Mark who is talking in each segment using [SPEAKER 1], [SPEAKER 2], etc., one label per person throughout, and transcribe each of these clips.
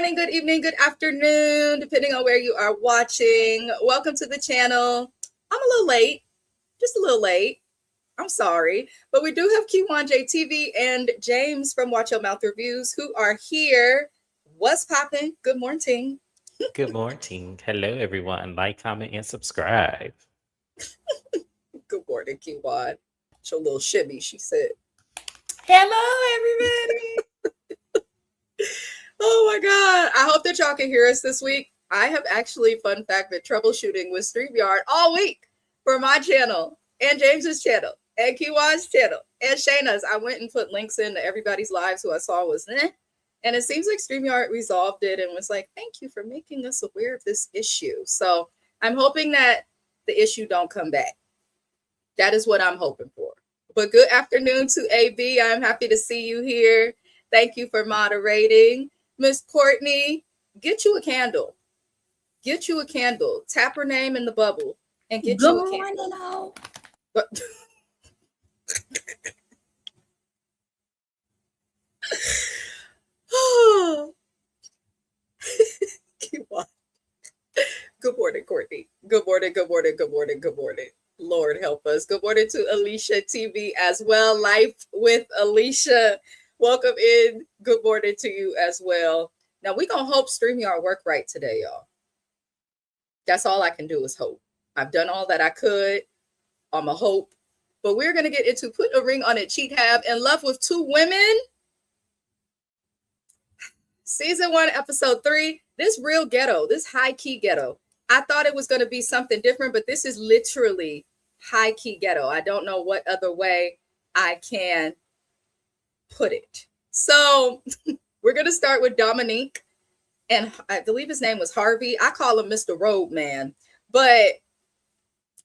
[SPEAKER 1] morning, good evening, good afternoon, depending on where you are watching. Welcome to the channel. I'm a little late, just a little late. I'm sorry, but we do have Kiwan JTV and James from Watch Your Mouth Reviews who are here. What's popping? Good morning.
[SPEAKER 2] Good morning. Hello, everyone. Like, comment, and subscribe.
[SPEAKER 1] Good morning, Kiwan. Your little shimmy, she said. Hello, everybody. Oh my God. I hope that y'all can hear us this week. I have actually, fun fact, been troubleshooting with StreamYard all week for my channel and James's channel and Kiwan's channel and Shayna's. I went and put links into everybody's lives who I saw was and it seems like StreamYard resolved it and was like, thank you for making us aware of this issue. So I'm hoping that the issue don't come back. That is what I'm hoping for. But good afternoon to AB. I'm happy to see you here. Thank you for moderating. Miss Courtney, get you a candle. Get you a candle. Tap her name in the bubble and get you a candle. Good morning, Courtney. Good morning, good morning, good morning, good morning. Lord help us. Good morning to Alicia TV as well. Life with Alicia. Welcome in. Good morning to you as well. Now we're going to hope StreamYard work right today, y'all. That's all I can do is hope. I've done all that I could. I'm a hope. But we're going to get into Put a Ring on It, Cheathab, In Love with Two Women. Season 1, episode 3. This real ghetto, this high-key ghetto. I thought it was going to be something different, but this is literally high-key ghetto. I don't know what other way I can put it. So we're going to start with Dominique. And I believe his name was Harvey. I call him Mr. Road Man. But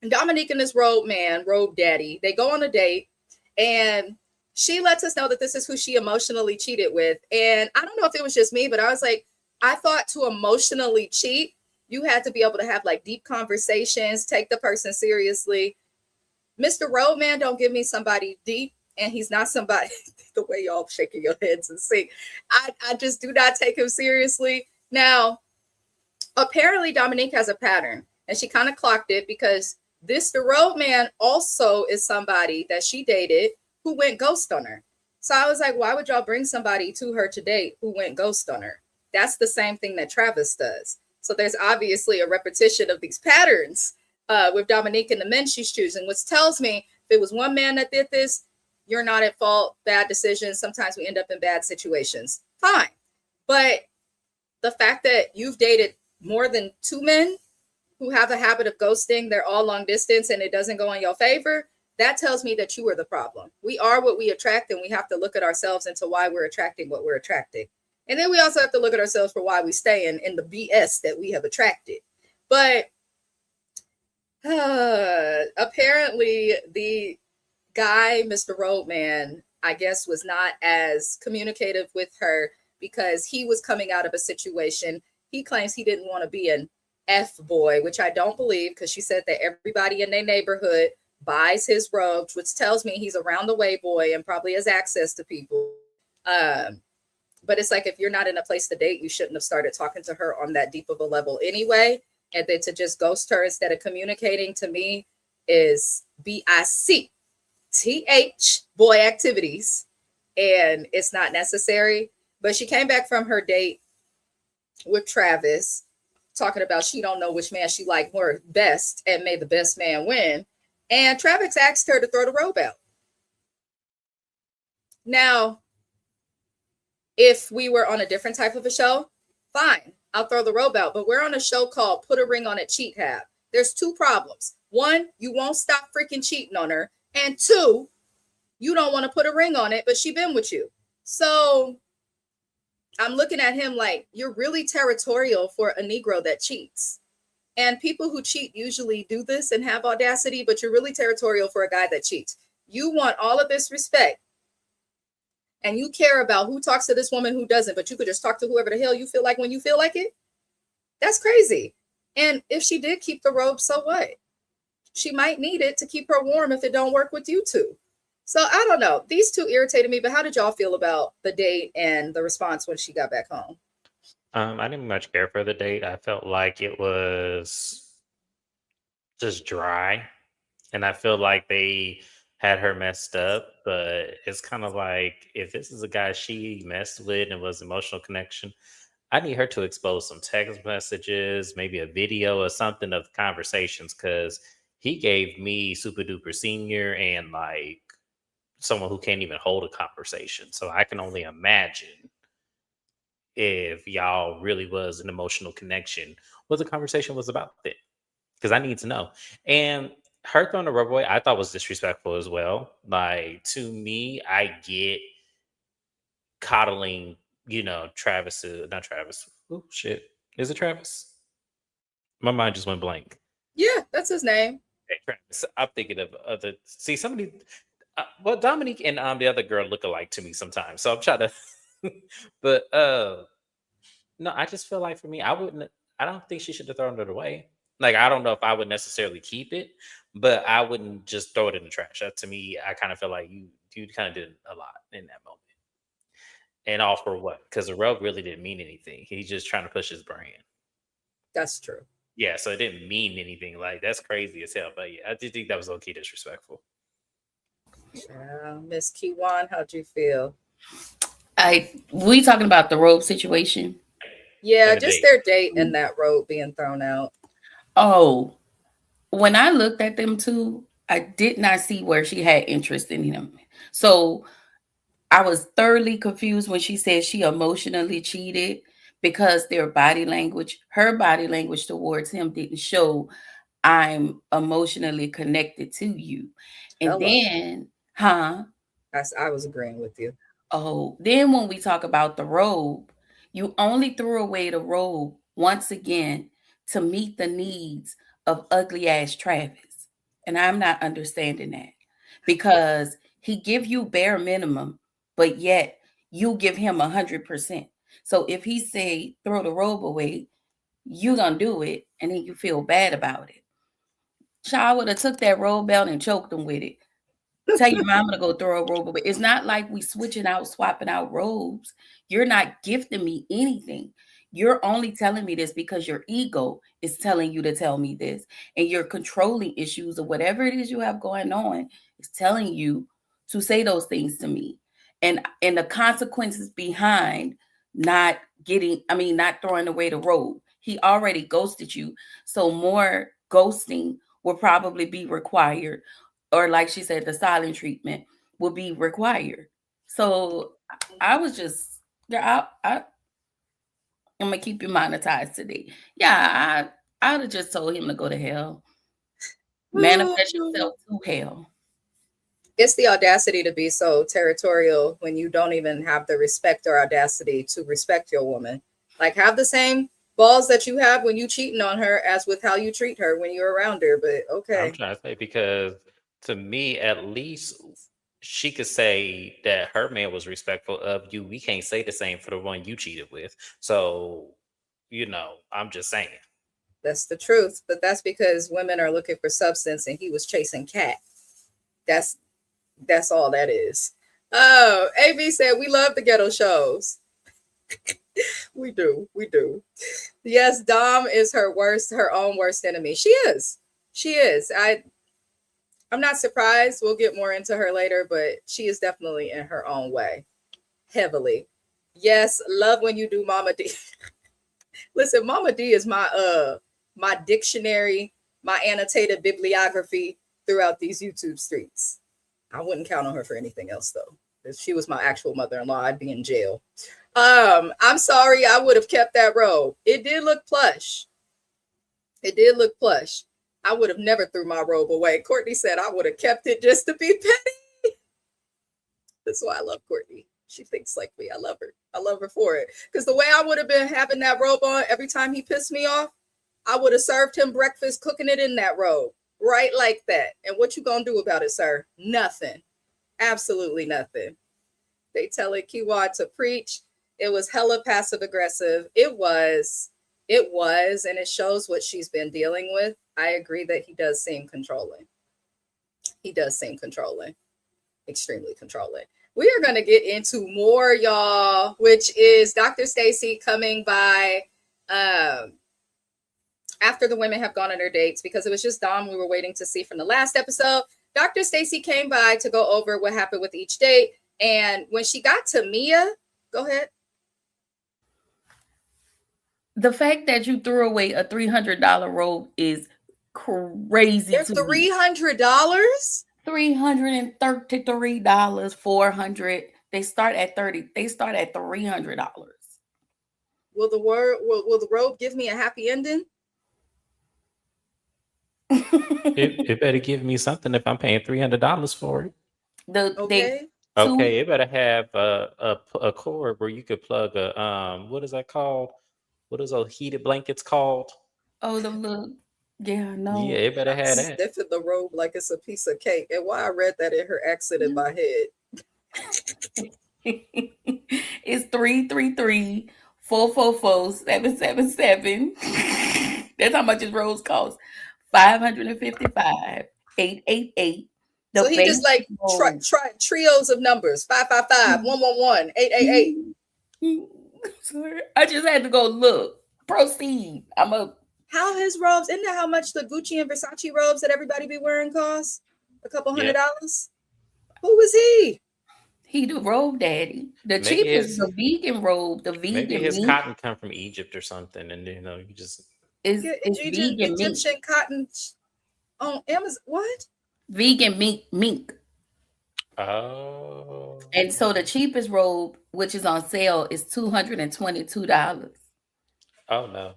[SPEAKER 1] Dominique and this road man, road daddy, they go on a date. And she lets us know that this is who she emotionally cheated with. And I don't know if it was just me, but I was like, I thought to emotionally cheat, you had to be able to have like deep conversations, take the person seriously. Mr. Roadman don't give me somebody deep, and he's not somebody, the way y'all shaking your heads and sing. I just do not take him seriously. Now, apparently Dominique has a pattern, and she kind of clocked it because this the Roadman also is somebody that she dated who went ghost on her. So I was like, why would y'all bring somebody to her to date who went ghost on her? That's the same thing that Travis does. So there's obviously a repetition of these patterns with Dominique and the men she's choosing, which tells me if it was one man that did this, you're not at fault, bad decisions. Sometimes we end up in bad situations. Fine. But the fact that you've dated more than 2 men who have a habit of ghosting, they're all long distance and it doesn't go in your favor, that tells me that you are the problem. We are what we attract, and we have to look at ourselves into why we're attracting what we're attracting. And then we also have to look at ourselves for why we stay in the BS that we have attracted. But apparently the guy, Mr. Roadman, I guess was not as communicative with her because he was coming out of a situation. He claims he didn't want to be an F-boy, which I don't believe, because she said that everybody in their neighborhood buys his robes, which tells me he's around the way boy and probably has access to people. But it's like, if you're not in a place to date, you shouldn't have started talking to her on that deep of a level anyway. And then to just ghost her instead of communicating, to me, is BICTH, boy activities. And it's not necessary. But she came back from her date with Travis, talking about she don't know which man she liked more best and made the best man win. And Travis asked her to throw the robe out. Now, if we were on a different type of a show, fine, I'll throw the robe out. But we're on a show called Put a Ring on It, Cheathab. There's 2 problems. 1, you won't stop freaking cheating on her. And 2, you don't want to put a ring on it, but she been with you. So I'm looking at him like, you're really territorial for a Negro that cheats. And people who cheat usually do this and have audacity, but you're really territorial for a guy that cheats. You want all of this respect. And you care about who talks to this woman, who doesn't, but you could just talk to whoever the hell you feel like when you feel like it. That's crazy. And if she did keep the robe, so what? She might need it to keep her warm if it don't work with you two. So I don't know. These 2 irritated me, but how did y'all feel about the date and the response when she got back home?
[SPEAKER 2] I didn't much care for the date. I felt like it was just dry, and I feel like they had her messed up. But it's kind of like if this is a guy she messed with and was emotional connection, I need her to expose some text messages, maybe a video or something of conversations, because he gave me super duper senior and like someone who can't even hold a conversation. So I can only imagine if y'all really was an emotional connection, what the conversation was about then. Because I need to know. And her throwing the rubber away, I thought was disrespectful as well. Like to me, I get coddling, Travis, not Travis. Oh shit. Is it Travis? My mind just went blank.
[SPEAKER 1] Yeah, that's his name.
[SPEAKER 2] Hey, Travis. I'm thinking of other. See, somebody. Well, Dominique and the other girl look alike to me sometimes. So I'm trying to. but no, I just feel like for me, I wouldn't. I don't think she should have thrown it away. Like I don't know if I would necessarily keep it, but I wouldn't just throw it in the trash. To me, I kind of feel like you kind of did a lot in that moment, and all for what? Because the rug really didn't mean anything. He's just trying to push his brand.
[SPEAKER 1] That's true.
[SPEAKER 2] Yeah, so it didn't mean anything. Like that's crazy as hell. But yeah, I did think that was low key disrespectful.
[SPEAKER 1] Miss Kiwan, how'd you feel?
[SPEAKER 3] We talking about the robe situation.
[SPEAKER 1] Yeah,
[SPEAKER 2] And the
[SPEAKER 1] just
[SPEAKER 2] date.
[SPEAKER 1] their date and that robe being thrown out.
[SPEAKER 3] Oh, when I looked at them two, I did not see where she had interest in him. So I was thoroughly confused when she said she emotionally cheated because her body language towards him didn't show I'm emotionally connected to you. And
[SPEAKER 1] Hello.
[SPEAKER 3] then, huh?
[SPEAKER 1] I was agreeing with you.
[SPEAKER 3] Oh, then when we talk about the robe, you only threw away the robe once again to meet the needs of ugly ass Travis. And I'm not understanding that because he give you bare minimum, but yet you give him 100%. So if he say throw the robe away, you gonna do it and then you feel bad about it. Child would have took that robe belt and choked him with it. Tell your mama to go throw a robe away. It's not like we switching out, swapping out robes. You're not gifting me anything. You're only telling me this because your ego is telling you to tell me this. And your controlling issues or whatever it is you have going on is telling you to say those things to me. And the consequences behind not throwing away the robe. He already ghosted you. So more ghosting will probably be required, or like she said, the silent treatment will be required. So I was just, yeah, I'm gonna keep you monetized today. Yeah, I'd have just told him to go to hell, manifest yourself to hell.
[SPEAKER 1] It's the audacity to be so territorial when you don't even have the respect or audacity to respect your woman. Like have the same balls that you have when you cheating on her as with how you treat her when you're around her. But
[SPEAKER 2] I'm
[SPEAKER 1] okay,
[SPEAKER 2] trying to say because to me, at least she could say that her man was respectful of you. We can't say the same for the one you cheated with. So, I'm just saying.
[SPEAKER 1] that's the truth. But that's because women are looking for substance and he was chasing cat. That's that's all that is. Oh, AB said we love the ghetto shows. We do. We do. Yes, Dom is her own worst enemy. She is. She is. I'm not surprised. We'll get more into her later, but she is definitely in her own way. Heavily. Yes, love when you do Mama D. Listen, Mama D is my dictionary, my annotated bibliography throughout these YouTube streets. I wouldn't count on her for anything else though. If she was my actual mother-in-law, I'd be in jail. I'm sorry, I would have kept that robe. It did look plush. It did look plush. I would have never threw my robe away. Courtney said I would have kept it just to be petty. That's why I love Courtney. She thinks like me. I love her. I love her for it. Because the way I would have been having that robe on every time he pissed me off, I would have served him breakfast, cooking it in that robe. Right like that. And what you gonna do about it, sir? Nothing. Absolutely nothing. They tell it Kiwa to preach. It was hella passive aggressive. It was. It was. And it shows what she's been dealing with. I agree that he does seem controlling. He does seem controlling. Extremely controlling. We are going to get into more, y'all, which is Dr. Stacy coming by after the women have gone on their dates, because it was just Dom we were waiting to see from the last episode. Dr. Stacy came by to go over what happened with each date. And when she got to Mia, go ahead.
[SPEAKER 3] The fact that you threw away a $300 robe is crazy.
[SPEAKER 1] They're
[SPEAKER 3] to
[SPEAKER 1] $300?
[SPEAKER 3] $333, $400. They start at $30. They start at $300.
[SPEAKER 1] Will the robe give me a happy ending?
[SPEAKER 2] It better give me something if I'm paying $300 for it.
[SPEAKER 1] Okay.
[SPEAKER 2] Okay, it better have a cord where you could plug a what is that called? What is those heated blankets called?
[SPEAKER 3] Oh, the little, yeah, no.
[SPEAKER 2] Yeah, it better have that.
[SPEAKER 1] Sniffing the robe like it's a piece of cake. And why I read that in her accent in my head.
[SPEAKER 3] It's 333-444-777. That's how much his rose costs. $555, $888.
[SPEAKER 1] So he just like try trios of numbers. 555, 111, 888.
[SPEAKER 3] Sorry, I just had to go look. Proceed.
[SPEAKER 1] How his robes, isn't that how much the Gucci and Versace robes that everybody be wearing cost? A couple $100. Who was he?
[SPEAKER 3] He the robe daddy. The cheapest, the vegan robe. The vegan
[SPEAKER 2] maybe his
[SPEAKER 3] meat
[SPEAKER 2] cotton come from Egypt or something, and you just
[SPEAKER 3] is vegan
[SPEAKER 1] Egyptian
[SPEAKER 3] meat.
[SPEAKER 1] Cotton on Amazon. What?
[SPEAKER 3] Vegan mink.
[SPEAKER 2] Oh.
[SPEAKER 3] And so the cheapest robe, which is on sale, is $222.
[SPEAKER 2] Oh no.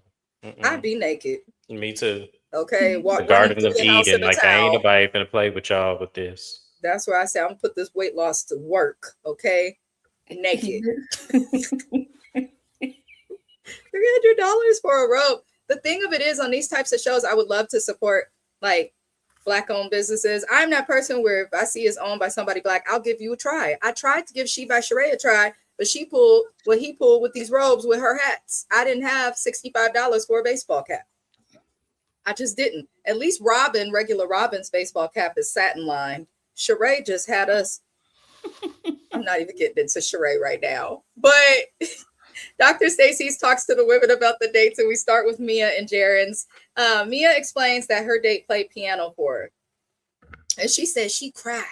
[SPEAKER 1] I'd be naked.
[SPEAKER 2] Me too.
[SPEAKER 1] Okay,
[SPEAKER 2] the Garden of Eden. Like, I ain't nobody gonna play with y'all with this.
[SPEAKER 1] That's why I say I'm gonna put this weight loss to work. Okay, naked. $300 for a robe. The thing of it is, on these types of shows, I would love to support like Black-owned businesses. I'm that person where if I see it's owned by somebody Black, I'll give you a try. I tried to give She by Sheree a try, but he pulled with these robes with her hats. I didn't have $65 for a baseball cap. I just didn't. At least regular Robin's baseball cap is satin lined. Sheree just had us. I'm not even getting into Sheree right now, but Dr. Stacy's talks to the women about the dates, and we start with Mia and Jaren's. Mia explains that her date played piano for her, and she said she cried.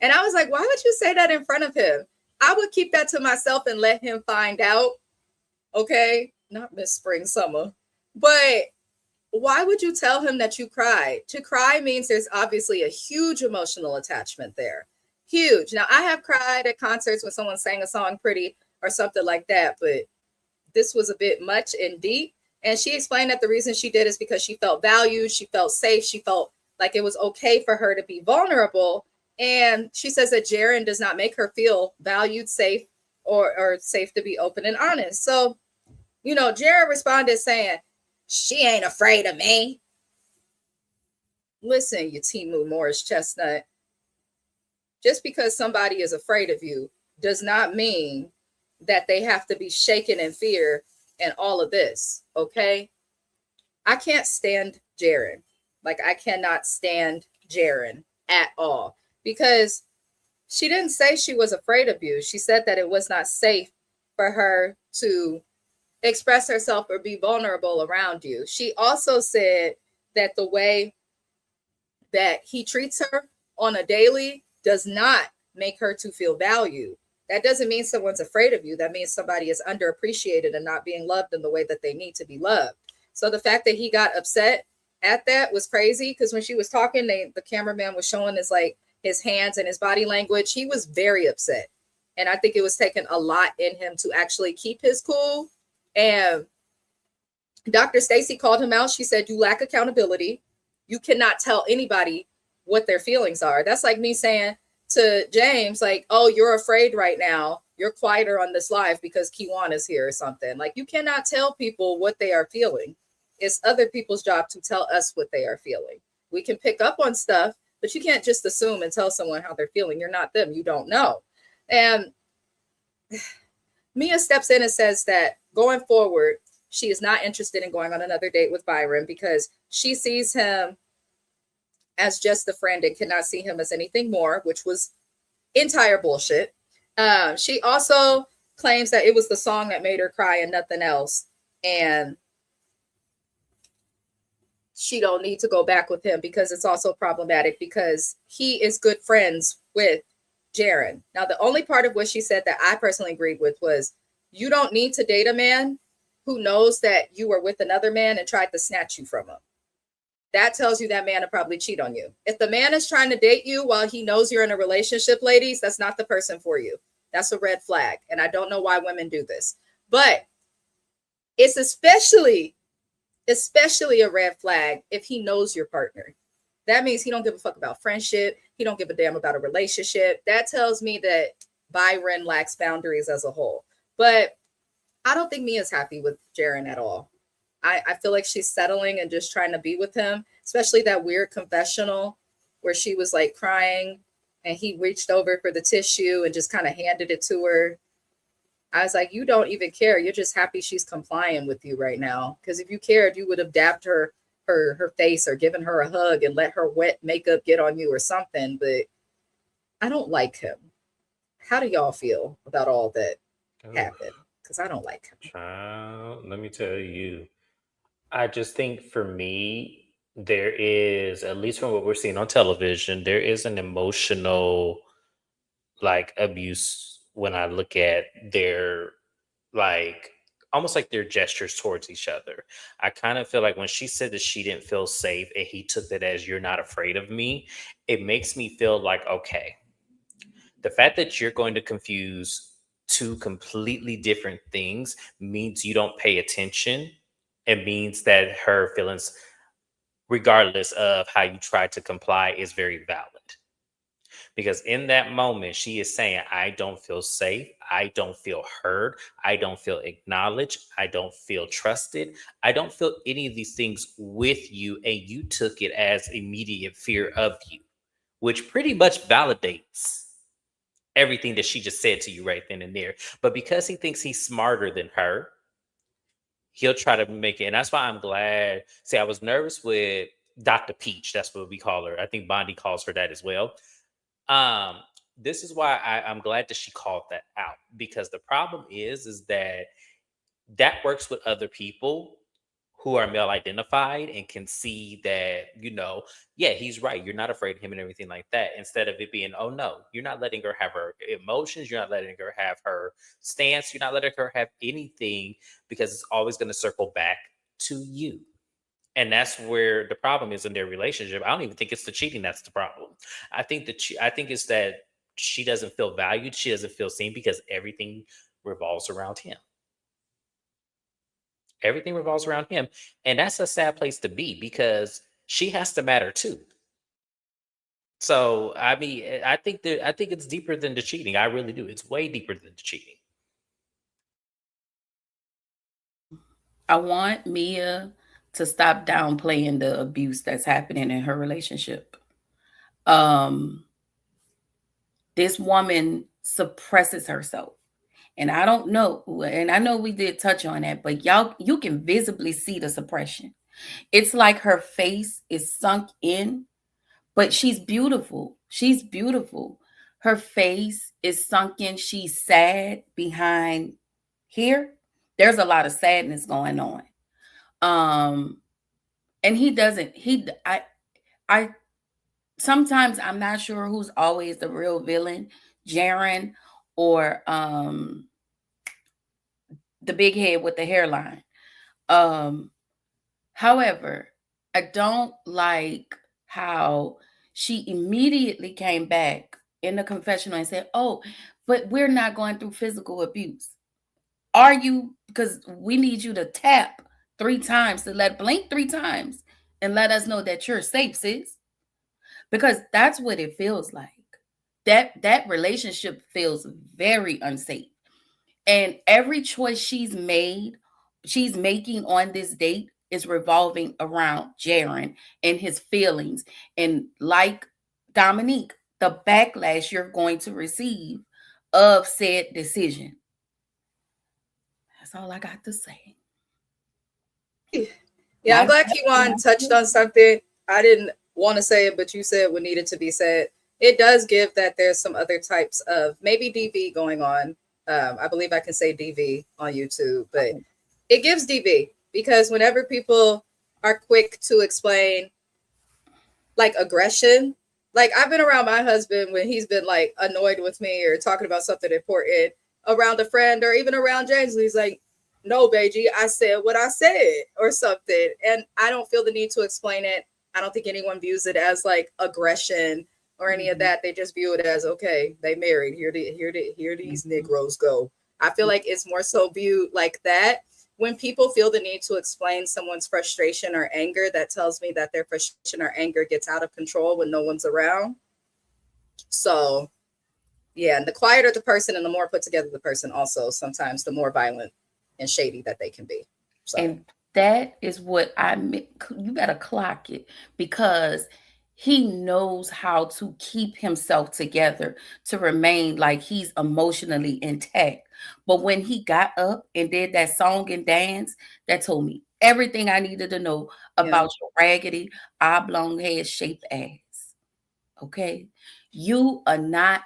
[SPEAKER 1] And I was like, why would you say that in front of him? I would keep that to myself and let him find out. Okay, not Miss Spring Summer, but why would you tell him that you cried? To cry means there's obviously a huge emotional attachment there. Huge. Now, I have cried at concerts when someone sang a song pretty or something like that, but this was a bit much and deep. And she explained that the reason she did is because she felt valued, she felt safe, she felt like it was okay for her to be vulnerable. And she says that Jaren does not make her feel valued, safe, or safe to be open and honest. So, Jaren responded saying, she ain't afraid of me. Listen, you Timu Morris Chestnut. Just because somebody is afraid of you does not mean that they have to be shaken in fear and all of this, okay? I can't stand Jaren. Like, I cannot stand Jaren at all, because she didn't say she was afraid of you. She said that it was not safe for her to express herself or be vulnerable around you. She also said that the way that he treats her on a daily does not make her to feel valued. That doesn't mean someone's afraid of you. That means somebody is underappreciated and not being loved in the way that they need to be loved. So the fact that he got upset at that was crazy, because when she was talking, the cameraman was showing his hands and his body language. He was very upset. And I think it was taking a lot in him to actually keep his cool. And Dr. Stacy called him out. She said, you lack accountability. You cannot tell anybody what their feelings are. That's like me saying to James, like, oh, you're afraid right now. You're quieter on this live because Kiwan is here or something. Like, you cannot tell people what they are feeling. It's other people's job to tell us what they are feeling. We can pick up on stuff, but you can't just assume and tell someone how they're feeling. You're not them. You don't know. And Mia steps in and says that going forward, she is not interested in going on another date with Byron because she sees him as just a friend and cannot see him as anything more, which was entire bullshit. She also claims that it was the song that made her cry and nothing else. And she don't need to go back with him because it's also problematic because he is good friends with Jaren. Now, the only part of what she said that I personally agreed with was you don't need to date a man who knows that you were with another man and tried to snatch you from him. That tells you that man will probably cheat on you. If the man is trying to date you while he knows you're in a relationship, ladies, that's not the person for you. That's a red flag. And I don't know why women do this. But it's especially a red flag if he knows your partner. That means he don't give a fuck about friendship. He don't give a damn about a relationship. That tells me that Byron lacks boundaries as a whole. But I don't think Mia's happy with Jaren at all. I feel like she's settling and just trying to be with him, especially that weird confessional where she was like crying and he reached over for the tissue and just kind of handed it to her. I was like, you don't even care. You're just happy she's complying with you right now. Because if you cared, you would have dabbed her face or given her a hug and let her wet makeup get on you or something. But I don't like him. How do y'all feel about all that happened? Because I don't like him.
[SPEAKER 2] Child, let me tell you. I just think for me, there is, at least from what we're seeing on television, there is an emotional like abuse when I look at their like almost like their gestures towards each other. I kind of feel like when she said that she didn't feel safe and he took that as you're not afraid of me, it makes me feel like, okay, the fact that you're going to confuse two completely different things means you don't pay attention. It means that her feelings, regardless of how you try to comply, is very valid. Because in that moment, she is saying, I don't feel safe. I don't feel heard. I don't feel acknowledged. I don't feel trusted. I don't feel any of these things with you. And you took it as immediate fear of you, which pretty much validates everything that she just said to you right then and there. But because he thinks he's smarter than her, he'll try to make it. And that's why I'm glad. See, I was nervous with Dr. Peach. That's what we call her. I think Bondi calls her that as well. Um, this is why I'm glad that she called that out, because the problem is that that works with other people who are male identified and can see that, yeah, he's right. You're not afraid of him and everything like that. Instead of it being, oh no, you're not letting her have her emotions. You're not letting her have her stance. You're not letting her have anything, because it's always going to circle back to you. And that's where the problem is in their relationship. I don't even think it's the cheating that's the problem. I think I think it's that she doesn't feel valued. She doesn't feel seen because everything revolves around him. Everything revolves around him. And that's a sad place to be, because she has to matter too. So, I mean, I think it's deeper than the cheating. I really do. It's way deeper than the cheating.
[SPEAKER 3] I want Mia to stop downplaying the abuse that's happening in her relationship. This woman suppresses herself. And I don't know, and I know we did touch on that, but you can visibly see the suppression. It's like her face is sunk in, but she's beautiful. She's beautiful. Her face is sunk in. She's sad behind here. There's a lot of sadness going on. And he doesn't, I sometimes I'm not sure who's always the real villain, Jaren or the big head with the hairline. However, I don't like how she immediately came back in the confessional and said, oh, but we're not going through physical abuse. Are you? Because we need you to tap 3 times, blink 3 times and let us know that you're safe, sis. Because that's what it feels like. That relationship feels very unsafe. And every choice she's making on this date is revolving around Jaren and his feelings. And like Dominique, the backlash you're going to receive of said decision. That's all I got to say.
[SPEAKER 1] Yeah, I'm glad Kiwan touched on something. I didn't want to say it, but you said what needed to be said. it does give that there's some other types of maybe DV going on. I believe I can say DV on YouTube, but it gives DV because whenever people are quick to explain like aggression, like I've been around my husband when he's been like annoyed with me or talking about something important around a friend or even around James, and he's like, no, Beiji, I said what I said or something. And I don't feel the need to explain it. I don't think anyone views it as like aggression or any of that. They just view it as, okay, they married. Here these Negroes go. I feel like it's more so viewed like that. When people feel the need to explain someone's frustration or anger, that tells me that their frustration or anger gets out of control when no one's around. So, yeah, and the quieter the person and the more put together the person, also sometimes the more violent and shady that they can be. So.
[SPEAKER 3] And that is what you better clock it, because he knows how to keep himself together to remain like he's emotionally intact. But when he got up and did that song and dance, that told me everything I needed to know about your raggedy, oblong head shaped ass. Okay? You are not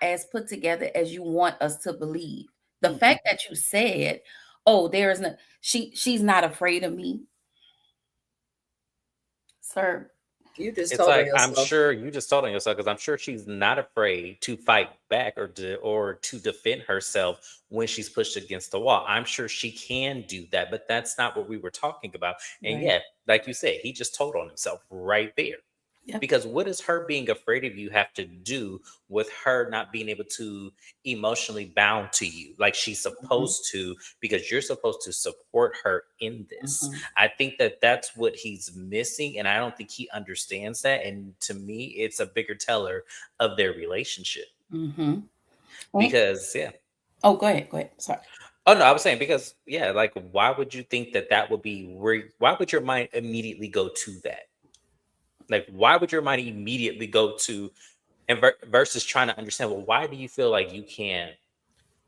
[SPEAKER 3] as put together as you want us to believe. The fact that you said, oh, there is no, she's not afraid of me. Sir.
[SPEAKER 1] You just
[SPEAKER 2] It's
[SPEAKER 1] told
[SPEAKER 2] like,
[SPEAKER 1] yourself.
[SPEAKER 2] I'm sure you just told on yourself, because I'm sure she's not afraid to fight back or to defend herself when she's pushed against the wall. I'm sure she can do that, but that's not what we were talking about. And
[SPEAKER 3] Right.
[SPEAKER 2] yet, like you said, he just told on himself right there.
[SPEAKER 3] Yep.
[SPEAKER 2] Because what does her being afraid of you have to do with her not being able to emotionally bound to you like she's supposed to, because you're supposed to support her in this. I think that that's what he's missing, and I don't think he understands that. And to me, it's a bigger teller of their relationship. Because
[SPEAKER 3] Oh, go ahead. Sorry.
[SPEAKER 2] Oh no, I was saying, because like, why would you think that that would be where? Why would your mind immediately go to that? Like, why would your mind immediately go to, and versus trying to understand, well, why do you feel like you can't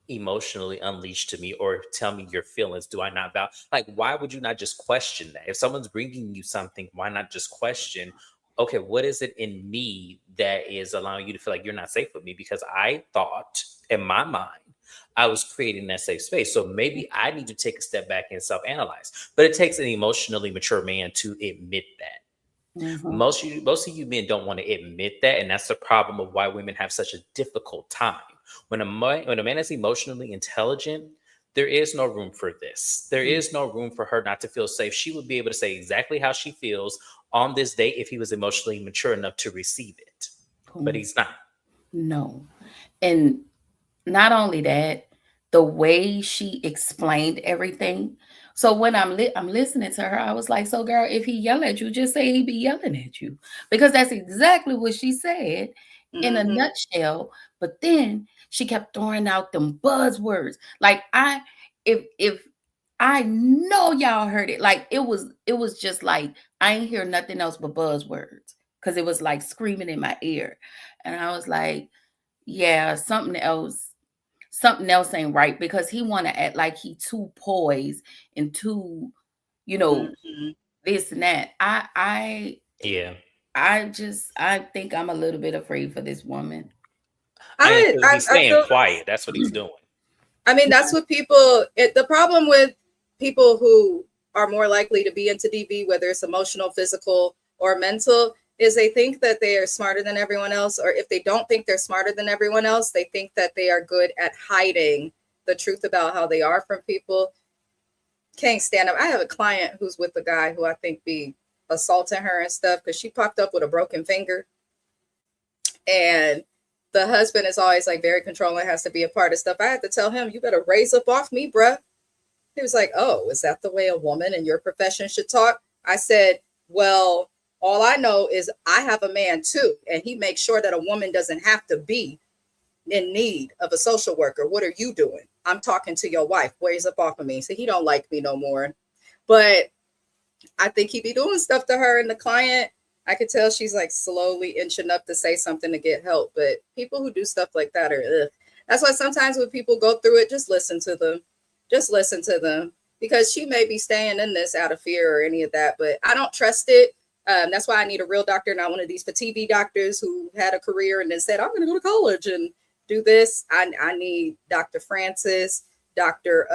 [SPEAKER 2] emotionally unleash to me or tell me your feelings? Do I not value? Like, why would you not just question that? If someone's bringing you something, why not just question, okay, what is it in me that is allowing you to feel like you're not safe with me? Because I thought in my mind, I was creating that safe space. So maybe I need to take a step back and self-analyze. But it takes an emotionally mature man to admit that. Most of you men don't want to admit that, and that's the problem of why women have such a difficult time. When a man is emotionally intelligent, there is no room for this. There is no room for her not to feel safe. She would be able to say exactly how she feels on this day if he was emotionally mature enough to receive it. But he's not.
[SPEAKER 3] No. And not only that, the way she explained everything. So when I'm listening to her, I was like, so girl, if he yell at you, just say he be yelling at you. Because that's exactly what she said in a nutshell. But then she kept throwing out them buzzwords. Like if I know y'all heard it, like it was just like I ain't hear nothing else but buzzwords, because it was like screaming in my ear. And I was like, yeah, something else ain't right, because he want to act like he too poised and too, this and that. I think I'm a little bit afraid for this woman.
[SPEAKER 2] He's staying quiet. That's what he's doing.
[SPEAKER 1] I mean, that's what the problem with people who are more likely to be into DV, whether it's emotional, physical, or mental, is they think that they are smarter than everyone else. Or if they don't think they're smarter than everyone else, they think that they are good at hiding the truth about how they are from people. Can't stand up. I have a client who's with a guy who I think be assaulting her and stuff because she popped up with a broken finger. And the husband is always like very controlling, has to be a part of stuff. I had to tell him, you better raise up off me, bruh. He was like, oh, is that the way a woman in your profession should talk? I said, well, all I know is I have a man too, and he makes sure that a woman doesn't have to be in need of a social worker. What are you doing? I'm talking to your wife. Raise up off of me. So he don't like me no more. But I think he be doing stuff to her, and the client, I could tell she's like slowly inching up to say something to get help. But people who do stuff like that are, ugh. That's why sometimes when people go through it, just listen to them. Just listen to them, because she may be staying in this out of fear or any of that, but I don't trust it. That's why I need a real doctor, not one of these TV doctors who had a career and then said, I'm going to go to college and do this. I need Dr. Francis, Dr.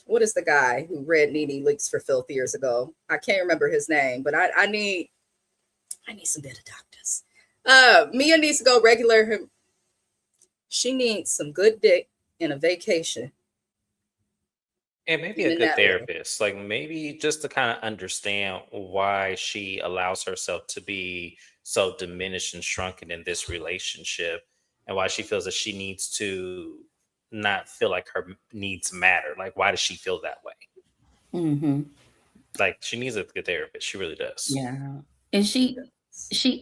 [SPEAKER 1] What is the guy who read Nene Leaks for Filth years ago? I can't remember his name, but I need some better doctors. Mia needs to go regular. She needs some good dick and a vacation.
[SPEAKER 2] And maybe a good therapist, like maybe just to kind of understand why she allows herself to be so diminished and shrunken in this relationship, and why she feels that she needs to not feel like her needs matter. Like, why does she feel that way?
[SPEAKER 3] Mm-hmm.
[SPEAKER 2] Like, she needs a good therapist. She really does.
[SPEAKER 3] Yeah. And she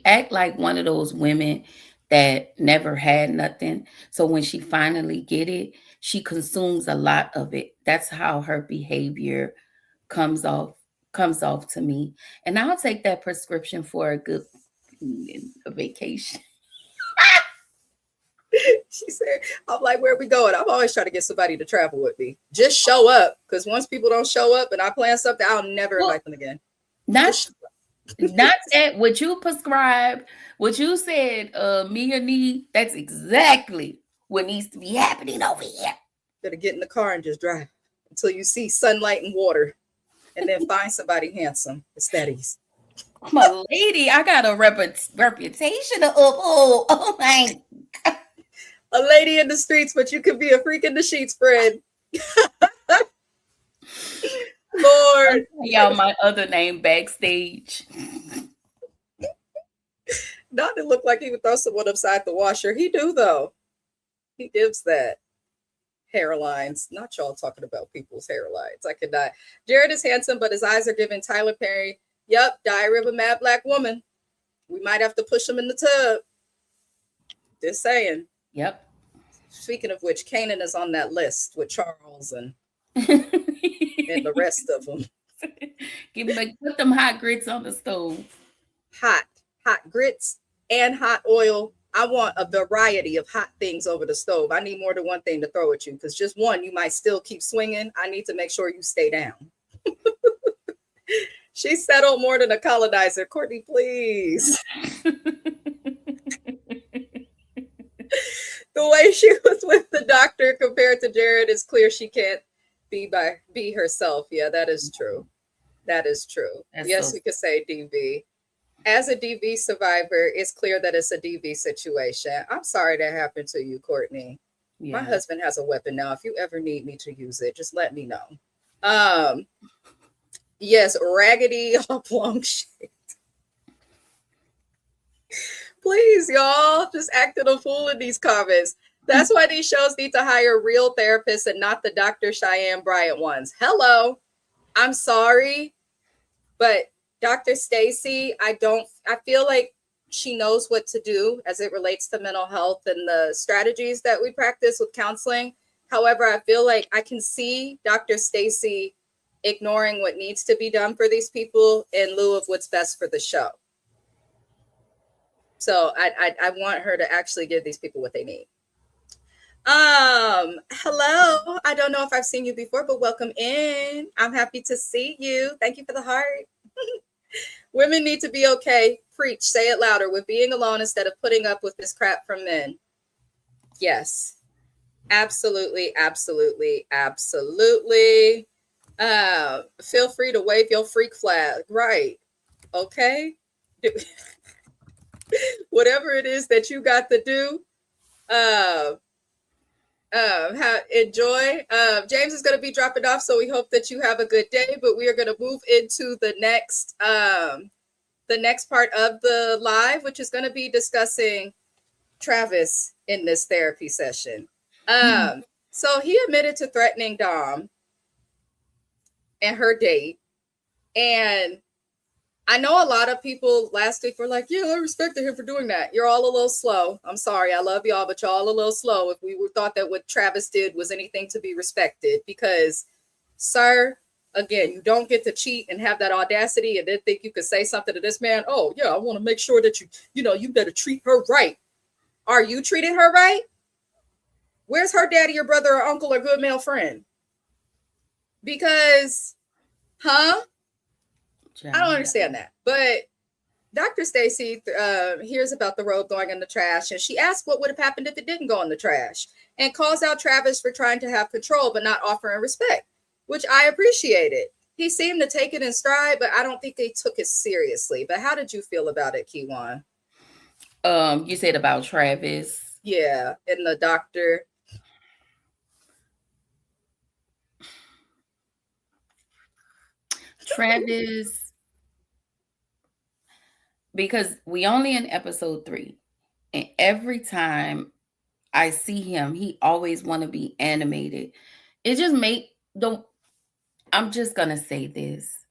[SPEAKER 3] act like one of those women that never had nothing. So when she finally get it, she consumes a lot of it. That's how her behavior comes off to me. And I'll take that prescription for a good vacation.
[SPEAKER 1] She said, I'm like, where are we going? I'm always trying to get somebody to travel with me. Just show up. Because once people don't show up and I plan something, I'll never invite them again.
[SPEAKER 3] Not that what you prescribed, what you said, Mia need, that's exactly what needs to be happening over here.
[SPEAKER 1] Better get in the car and just drive until you see sunlight and water, and then find somebody handsome. It's that easy.
[SPEAKER 3] I'm a lady. I got a reputation of oh my God.
[SPEAKER 1] A lady in the streets, but you could be a freak in the sheets, friend. Lord.
[SPEAKER 3] Y'all, my other name backstage.
[SPEAKER 1] Not to look like he would throw someone upside the washer. He do, though. He gives that. Hairlines. Not y'all talking about people's hairlines. I could not. Jared is handsome, but his eyes are giving Tyler Perry. Yep, Diary of a Mad Black Woman. We might have to push him in the tub. Just saying.
[SPEAKER 3] Yep.
[SPEAKER 1] Speaking of which, Kanan is on that list with Charles and the rest of them.
[SPEAKER 3] Put them hot grits on the stove.
[SPEAKER 1] Hot grits and hot oil. I want a variety of hot things over the stove. I need more than one thing to throw at you, because just one, you might still keep swinging. I need to make sure you stay down. She settled more than a colonizer. Courtney, please. The way she was with the doctor compared to Jared, is clear she can't be herself. Yeah, that is true. That is true. Yes, we could say DV. As a DV survivor, it's clear that it's a DV situation. I'm sorry that happened to you, Courtney. Yeah. My husband has a weapon now. If you ever need me to use it, just let me know. Yes, raggedy oblong shit. Please, y'all, just acting a fool in these comments. That's why these shows need to hire real therapists and not the Dr. Cheyenne Bryant ones. Hello, I'm sorry, but Dr. Stacy, I feel like she knows what to do as it relates to mental health and the strategies that we practice with counseling. However, I feel like I can see Dr. Stacy ignoring what needs to be done for these people in lieu of what's best for the show. So I want her to actually give these people what they need. Hello. I don't know if I've seen you before, but welcome in. I'm happy to see you. Thank you for the heart. Women need to be okay. Preach, say it louder, with being alone instead of putting up with this crap from men. Yes. Absolutely, absolutely, absolutely. Feel free to wave your freak flag. Right. Okay. Whatever it is that you got to do, enjoy. James is going to be dropping off, so we hope that you have a good day, but we are going to move into the next part of the live, which is going to be discussing Travis in this therapy session. So he admitted to threatening Dom and her date, and I know a lot of people last week were like, yeah, I respected him for doing that. You're all a little slow. I'm sorry. I love y'all, but y'all a little slow if we thought that what Travis did was anything to be respected. Because, sir, again, you don't get to cheat and have that audacity and then think you could say something to this man. Oh, yeah, I want to make sure that you better treat her right. Are you treating her right? Where's her daddy or brother or uncle or good male friend? Because, I don't understand that. But Dr. Stacy hears about the robe going in the trash, and she asks what would have happened if it didn't go in the trash, and calls out Travis for trying to have control but not offering respect, which I appreciated. He seemed to take it in stride, but I don't think they took it seriously. But how did you feel about it, Kiwan?
[SPEAKER 3] You said about Travis.
[SPEAKER 1] Yeah, and the doctor.
[SPEAKER 3] Travis, because we only in episode 3, and every time I see him, he always want to be animated. It just make the. I'm just gonna say this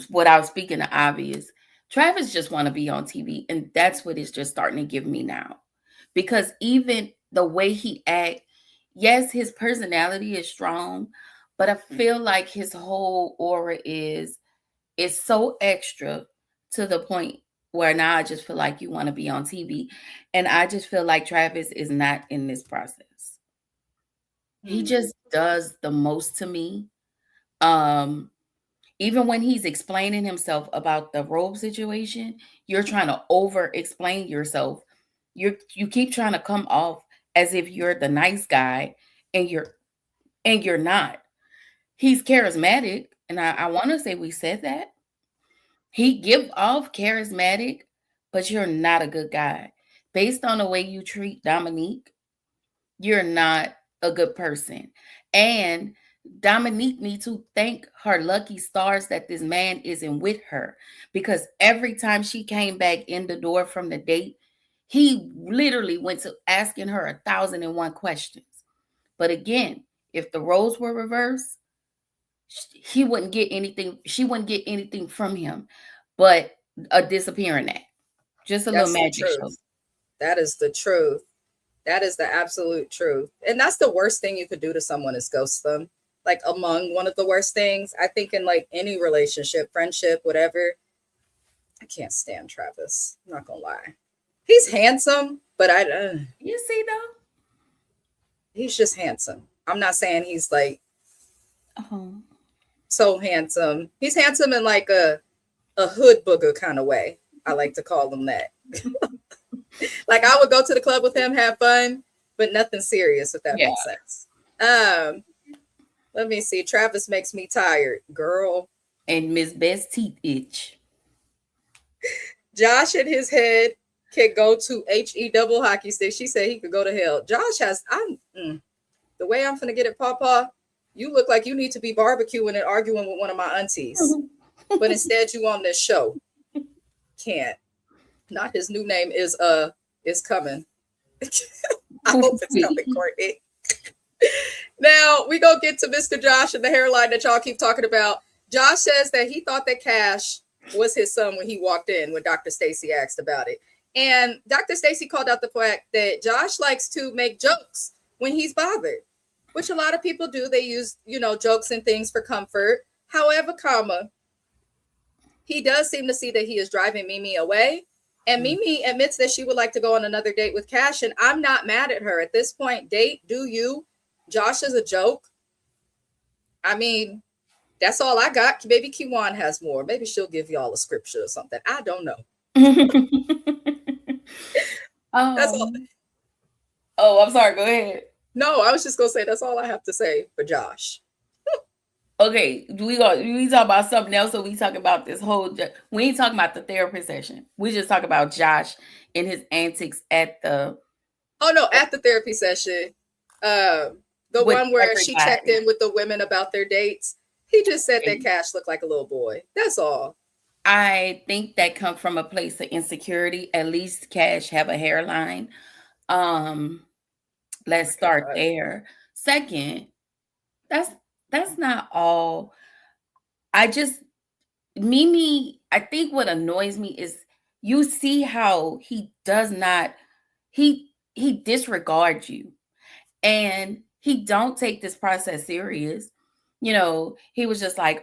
[SPEAKER 3] without speaking the obvious. Travis just want to be on TV, and that's what it's just starting to give me now. Because even the way he act, yes, his personality is strong, but I feel like his whole aura is so extra to the point where now I just feel like you want to be on TV. And I just feel like Travis is not in this process. He just does the most to me. Even when he's explaining himself about the robe situation, you're trying to over explain yourself. You keep trying to come off as if you're the nice guy, and you're not. He's charismatic, and I want to say we said that. He give off charismatic, but you're not a good guy. Based on the way you treat Dominique, you're not a good person. And Dominique needs to thank her lucky stars that this man isn't with her, because every time she came back in the door from the date, he literally went to asking her 1,001 questions. But again, if the roles were reversed, he wouldn't get anything. She wouldn't get anything from him, but a disappearing act, just a
[SPEAKER 1] That's
[SPEAKER 3] little
[SPEAKER 1] the
[SPEAKER 3] magic show.
[SPEAKER 1] truth. That is the truth. That is the absolute truth. And that's the worst thing you could do to someone is ghost them. Like among one of the worst things, I think, in like any relationship, friendship, whatever. I can't stand Travis. I'm not gonna lie. He's handsome, but
[SPEAKER 3] You see though?
[SPEAKER 1] he's just handsome. I'm not saying he's like
[SPEAKER 3] Oh.
[SPEAKER 1] so handsome. He's handsome in like a hood booger kind of way. I like to call him that. Like I would go to the club with him, have fun, but nothing serious, if that makes sense. Let me see. Travis makes me tired, girl.
[SPEAKER 3] And Miss Best teeth itch.
[SPEAKER 1] Josh in his head can go to HE double hockey stick. She said he could go to hell. Josh has, the way I'm finna get it, Papa, you look like you need to be barbecuing and arguing with one of my aunties. But instead you on this show. Can't. Not his new name is coming. I hope it's coming, Courtney. Now we go get to Mr. Josh and the hairline that y'all keep talking about. Josh says that he thought that Cash was his son when he walked in, when Dr. Stacy asked about it. And Dr. Stacy called out the fact that Josh likes to make jokes when he's bothered, which a lot of people do. They use, jokes and things for comfort. However, he does seem to see that he is driving Mimi away. And Mimi admits that she would like to go on another date with Cash. And I'm not mad at her at this point. Date, do you? Josh is a joke. I mean, that's all I got. Maybe Kiwan has more. Maybe she'll give y'all a scripture or something. I don't know. That's all.
[SPEAKER 3] Oh, I'm sorry. Go ahead.
[SPEAKER 1] No, I was just gonna say that's all I have to say for Josh.
[SPEAKER 3] Okay, we talk about something else, or we talk about this whole. We ain't talking about the therapy session. We just talk about Josh and his antics at the.
[SPEAKER 1] Oh no, at the therapy session, the one where she checked in with the women about their dates. He just said that Cash looked like a little boy. That's all.
[SPEAKER 3] I think that comes from a place of insecurity. At least Cash have a hairline. Let's start there. Second, that's not all. Mimi, I think what annoys me is you see how he does not, he disregards you, and he don't take this process serious. He was just like,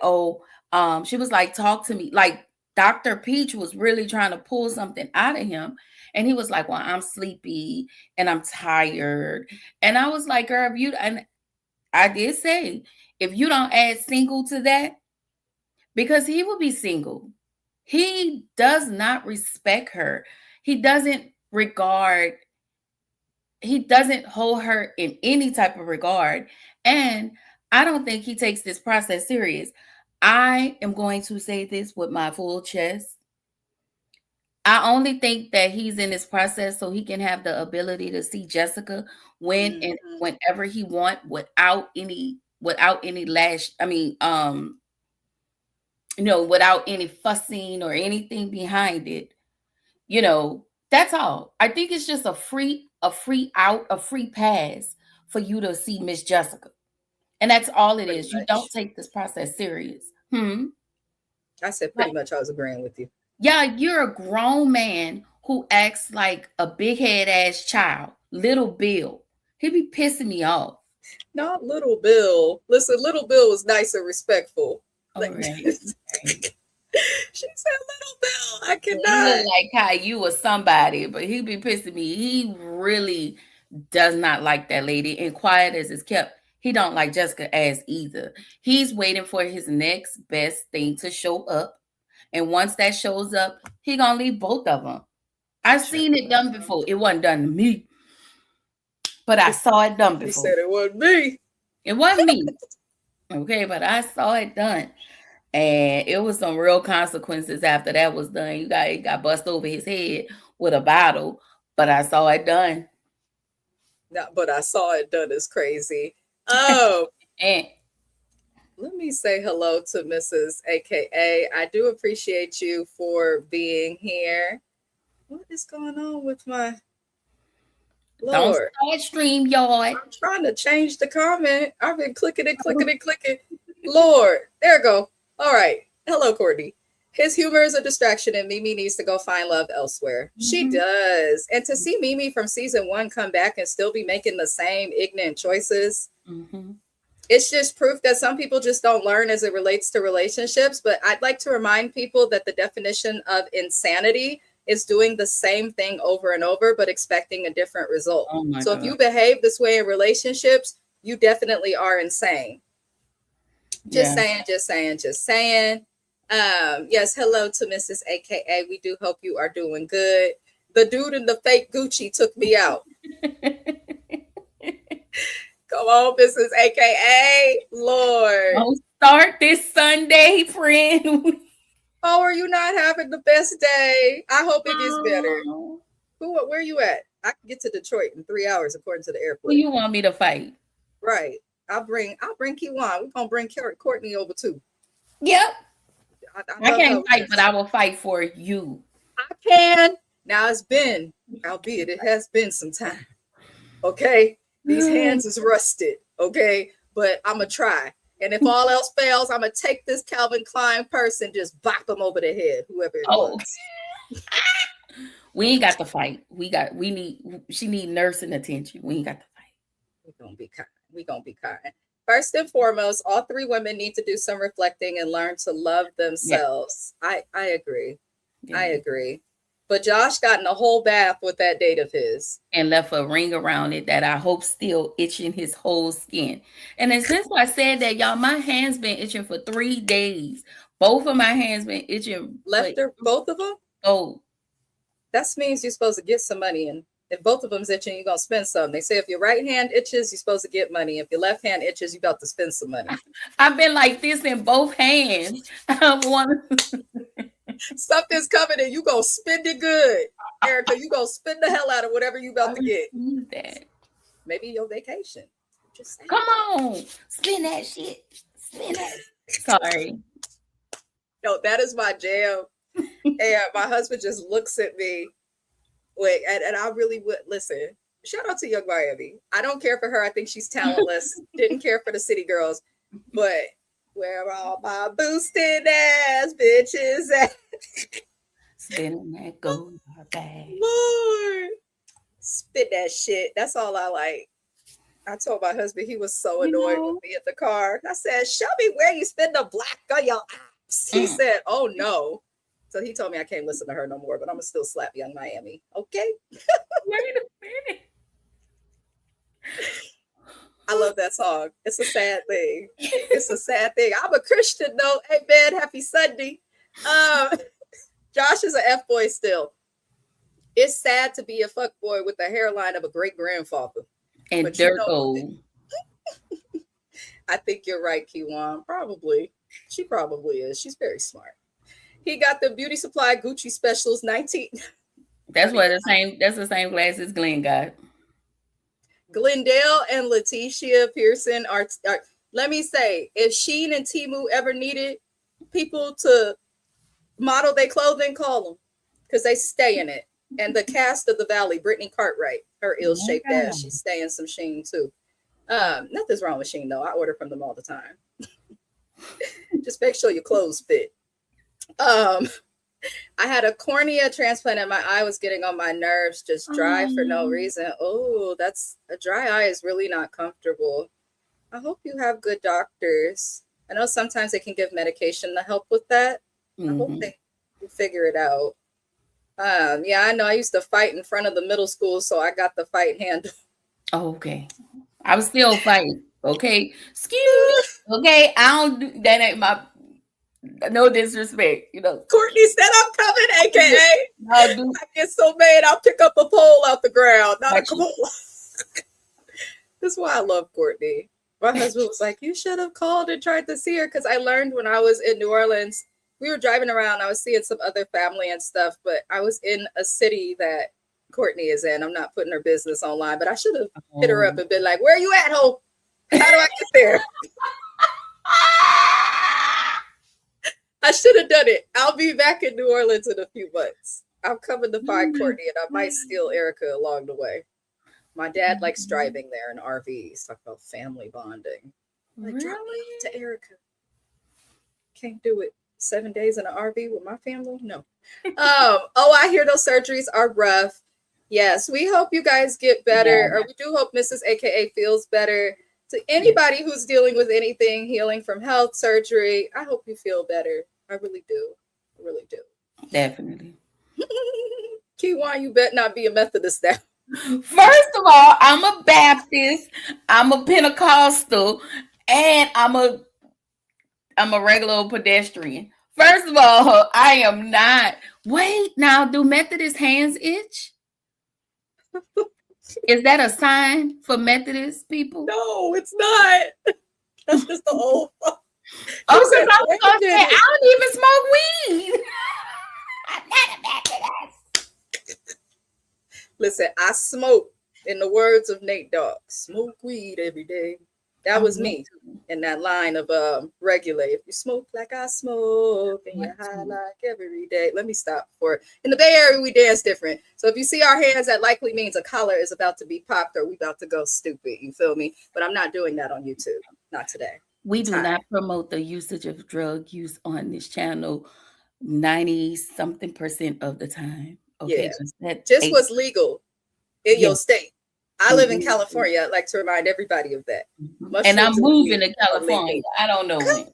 [SPEAKER 3] she was like, talk to me. Like Dr. Peach was really trying to pull something out of him. And he was like, well, I'm sleepy and I'm tired. And I was like, girl, and I did say, if you don't add single to that, because he will be single. He does not respect her. He doesn't hold her in any type of regard. And I don't think he takes this process serious. I am going to say this with my full chest. I only think that he's in this process so he can have the ability to see Jessica when and whenever he want without any lash. I mean, without any fussing or anything behind it. That's all. I think it's just a free pass for you to see Miss Jessica. And that's all it is. You don't take this process serious.
[SPEAKER 1] I said pretty much I was agreeing with you.
[SPEAKER 3] Yeah, you're a grown man who acts like a big head ass child. Little Bill. He be pissing me off.
[SPEAKER 1] Not Little Bill. Listen, Little Bill was nice and respectful.
[SPEAKER 3] All right.
[SPEAKER 1] She said Little Bill. I cannot.
[SPEAKER 3] You look like how you was somebody, but he be pissing me. He really does not like that lady. And quiet as it's kept, he don't like Jessica as either. He's waiting for his next best thing to show up. And once that shows up, he gonna leave both of them. I've seen it done before. It wasn't done to me, but I saw it done before.
[SPEAKER 1] He said it wasn't me.
[SPEAKER 3] It wasn't me. Okay, but I saw it done. And it was some real consequences after that was done. He got bust over his head with a bottle, but I saw it done.
[SPEAKER 1] No, but I saw it done is crazy. Oh,
[SPEAKER 3] and
[SPEAKER 1] let me say hello to Mrs. AKA. I do appreciate you for being here. What is going on with my Lord?
[SPEAKER 3] Don't start StreamYard.
[SPEAKER 1] I'm trying to change the comment. I've been clicking it. Lord, there we go. All right. Hello, Courtney. His humor is a distraction and Mimi needs to go find love elsewhere. She does. And to see Mimi from season 1 come back and still be making the same ignorant choices, it's just proof that some people just don't learn as it relates to relationships. But I'd like to remind people that the definition of insanity is doing the same thing over and over, but expecting a different result. So if you behave this way in relationships, you definitely are insane. Just saying. Yes, hello to Mrs. AKA. We do hope you are doing good. The dude in the fake Gucci took me out. Come on, Mrs. AKA. Lord.
[SPEAKER 3] Don't start this Sunday, friend.
[SPEAKER 1] Oh, are you not having the best day? I hope it gets better. Where you at? I can get to Detroit in 3 hours, according to the airport.
[SPEAKER 3] Who you want me to fight?
[SPEAKER 1] Right. I'll bring Kiwan. We're gonna bring Courtney over too.
[SPEAKER 3] Yep. I can't fight, but I will fight for you.
[SPEAKER 1] I can. Now it's been, albeit it has been some time. Okay. These hands is rusted. Okay. But I'm gonna try. And if all else fails, I'm gonna take this Calvin Klein purse and just bop him over the head, whoever it was.
[SPEAKER 3] We ain't got to fight. She need nursing attention. We ain't got to fight.
[SPEAKER 1] We're gonna be kind. First and foremost, all 3 women need to do some reflecting and learn to love themselves. Yeah. I agree. Yeah. I agree. But Josh got in a whole bath with that date of his.
[SPEAKER 3] And left a ring around it that I hope still itching his whole skin. And then since I said that, y'all, my hands been itching for 3 days. Both of my hands been itching.
[SPEAKER 1] Both of them?
[SPEAKER 3] Oh.
[SPEAKER 1] That means you're supposed to get some money. And if both of them's itching, you're going to spend some. They say if your right hand itches, you're supposed to get money. If your left hand itches, you're about to spend some money.
[SPEAKER 3] I've been like this in both hands.
[SPEAKER 1] Something's coming and you gonna spend it good, Erica. You gonna spend the hell out of whatever you about to get.
[SPEAKER 3] That.
[SPEAKER 1] Maybe your vacation. Just saying.
[SPEAKER 3] Come on, spend that shit. Spend that. Sorry.
[SPEAKER 1] No, that is my jam. And my husband just looks at me. Wait, and I really would listen. Shout out to Young Miami. I don't care for her. I think she's talentless. Didn't care for the City Girls, but. Where all my boosted ass bitches at?
[SPEAKER 3] Spinning that gold bag.
[SPEAKER 1] Lord. Spit that shit. That's all I like. I told my husband he was so annoyed with me at the car. I said, show me where you spend the black on your apps. He said, oh no. So he told me I can't listen to her no more, but I'm going to still slap Young Miami. Okay?
[SPEAKER 3] Wait a minute.
[SPEAKER 1] I love that song. It's a sad thing. I'm a Christian though. Amen. Happy Sunday. Josh is an F-boy still. It's sad to be a fuckboy with the hairline of a great-grandfather.
[SPEAKER 3] And
[SPEAKER 1] But
[SPEAKER 3] dirt gold.
[SPEAKER 1] I think you're right, Kiwan. Probably. She probably is. She's very smart. He got the beauty supply Gucci specials 19.
[SPEAKER 3] That's the same glasses Glenn got.
[SPEAKER 1] Glendale and Letitia Pearson are let me say, if Shein and Temu ever needed people to model their clothing, call them. Because they stay in it. And the cast of The Valley, Brittany Cartwright, her ill-shaped ass, she's staying some Shein too. Nothing's wrong with Shein though. I order from them all the time. Just make sure your clothes fit. I had a cornea transplant and my eye was getting on my nerves, just dry for no reason. Oh, that's a dry eye is really not comfortable. I hope you have good doctors. I know sometimes they can give medication to help with that. I hope they figure it out. Yeah, I know I used to fight in front of the middle school, so I got the fight handle.
[SPEAKER 3] Oh, okay. I was still fighting. Okay. Excuse me. Okay. I don't do that. Ain't my no disrespect. You know.
[SPEAKER 1] Courtney said I'm coming, aka
[SPEAKER 3] I
[SPEAKER 1] get so mad I'll pick up a pole out the ground. Not a Corolla. That's why I love Courtney. My husband was like, you should have called and tried to see her, because I learned when I was in New Orleans, we were driving around, I was seeing some other family and stuff, but I was in a city that Courtney is in. I'm not putting her business online, but I should have hit her up and been like, where you at, ho? How do I get there? I should have done it. I'll be back in New Orleans in a few months. I'm coming to find Courtney, and I might steal Erica along the way. My dad likes driving there in RVs. Talk about family bonding. Like,
[SPEAKER 3] really?
[SPEAKER 1] drop me to Erica. Can't do it. 7 days in an RV with my family? No. I hear those surgeries are rough. Yes, we hope you guys get better, or we do hope Mrs. AKA feels better. To anybody who's dealing with anything, healing from health, surgery, I hope you feel better. I really do. I really do.
[SPEAKER 3] Definitely.
[SPEAKER 1] Kiwan, you better not be a Methodist now.
[SPEAKER 3] First of all, I'm a Baptist, I'm a Pentecostal, and I'm a regular old pedestrian. First of all, I am not. Wait, now, do Methodist hands itch? Is that a sign for Methodist people?
[SPEAKER 1] No, it's not. That's just the old.
[SPEAKER 3] Oh, because I was going to say, I don't even smoke weed. I'm not a Methodist.
[SPEAKER 1] Listen, I smoke, in the words of Nate Dogg, smoke weed every day. That was me in that line of Regulate. If you smoke like I smoke and you're high like every day. Let me stop for in the Bay Area, we dance different. So if you see our hands, that likely means a collar is about to be popped or we about to go stupid. You feel me? But I'm not doing that on YouTube. Not today.
[SPEAKER 3] We do not promote the usage of drug use on this channel 90-something% of the time. Okay.
[SPEAKER 1] Yeah. That just was legal in your state. I live in California. I'd like to remind everybody of that.
[SPEAKER 3] And I'm moving to California. I don't know when.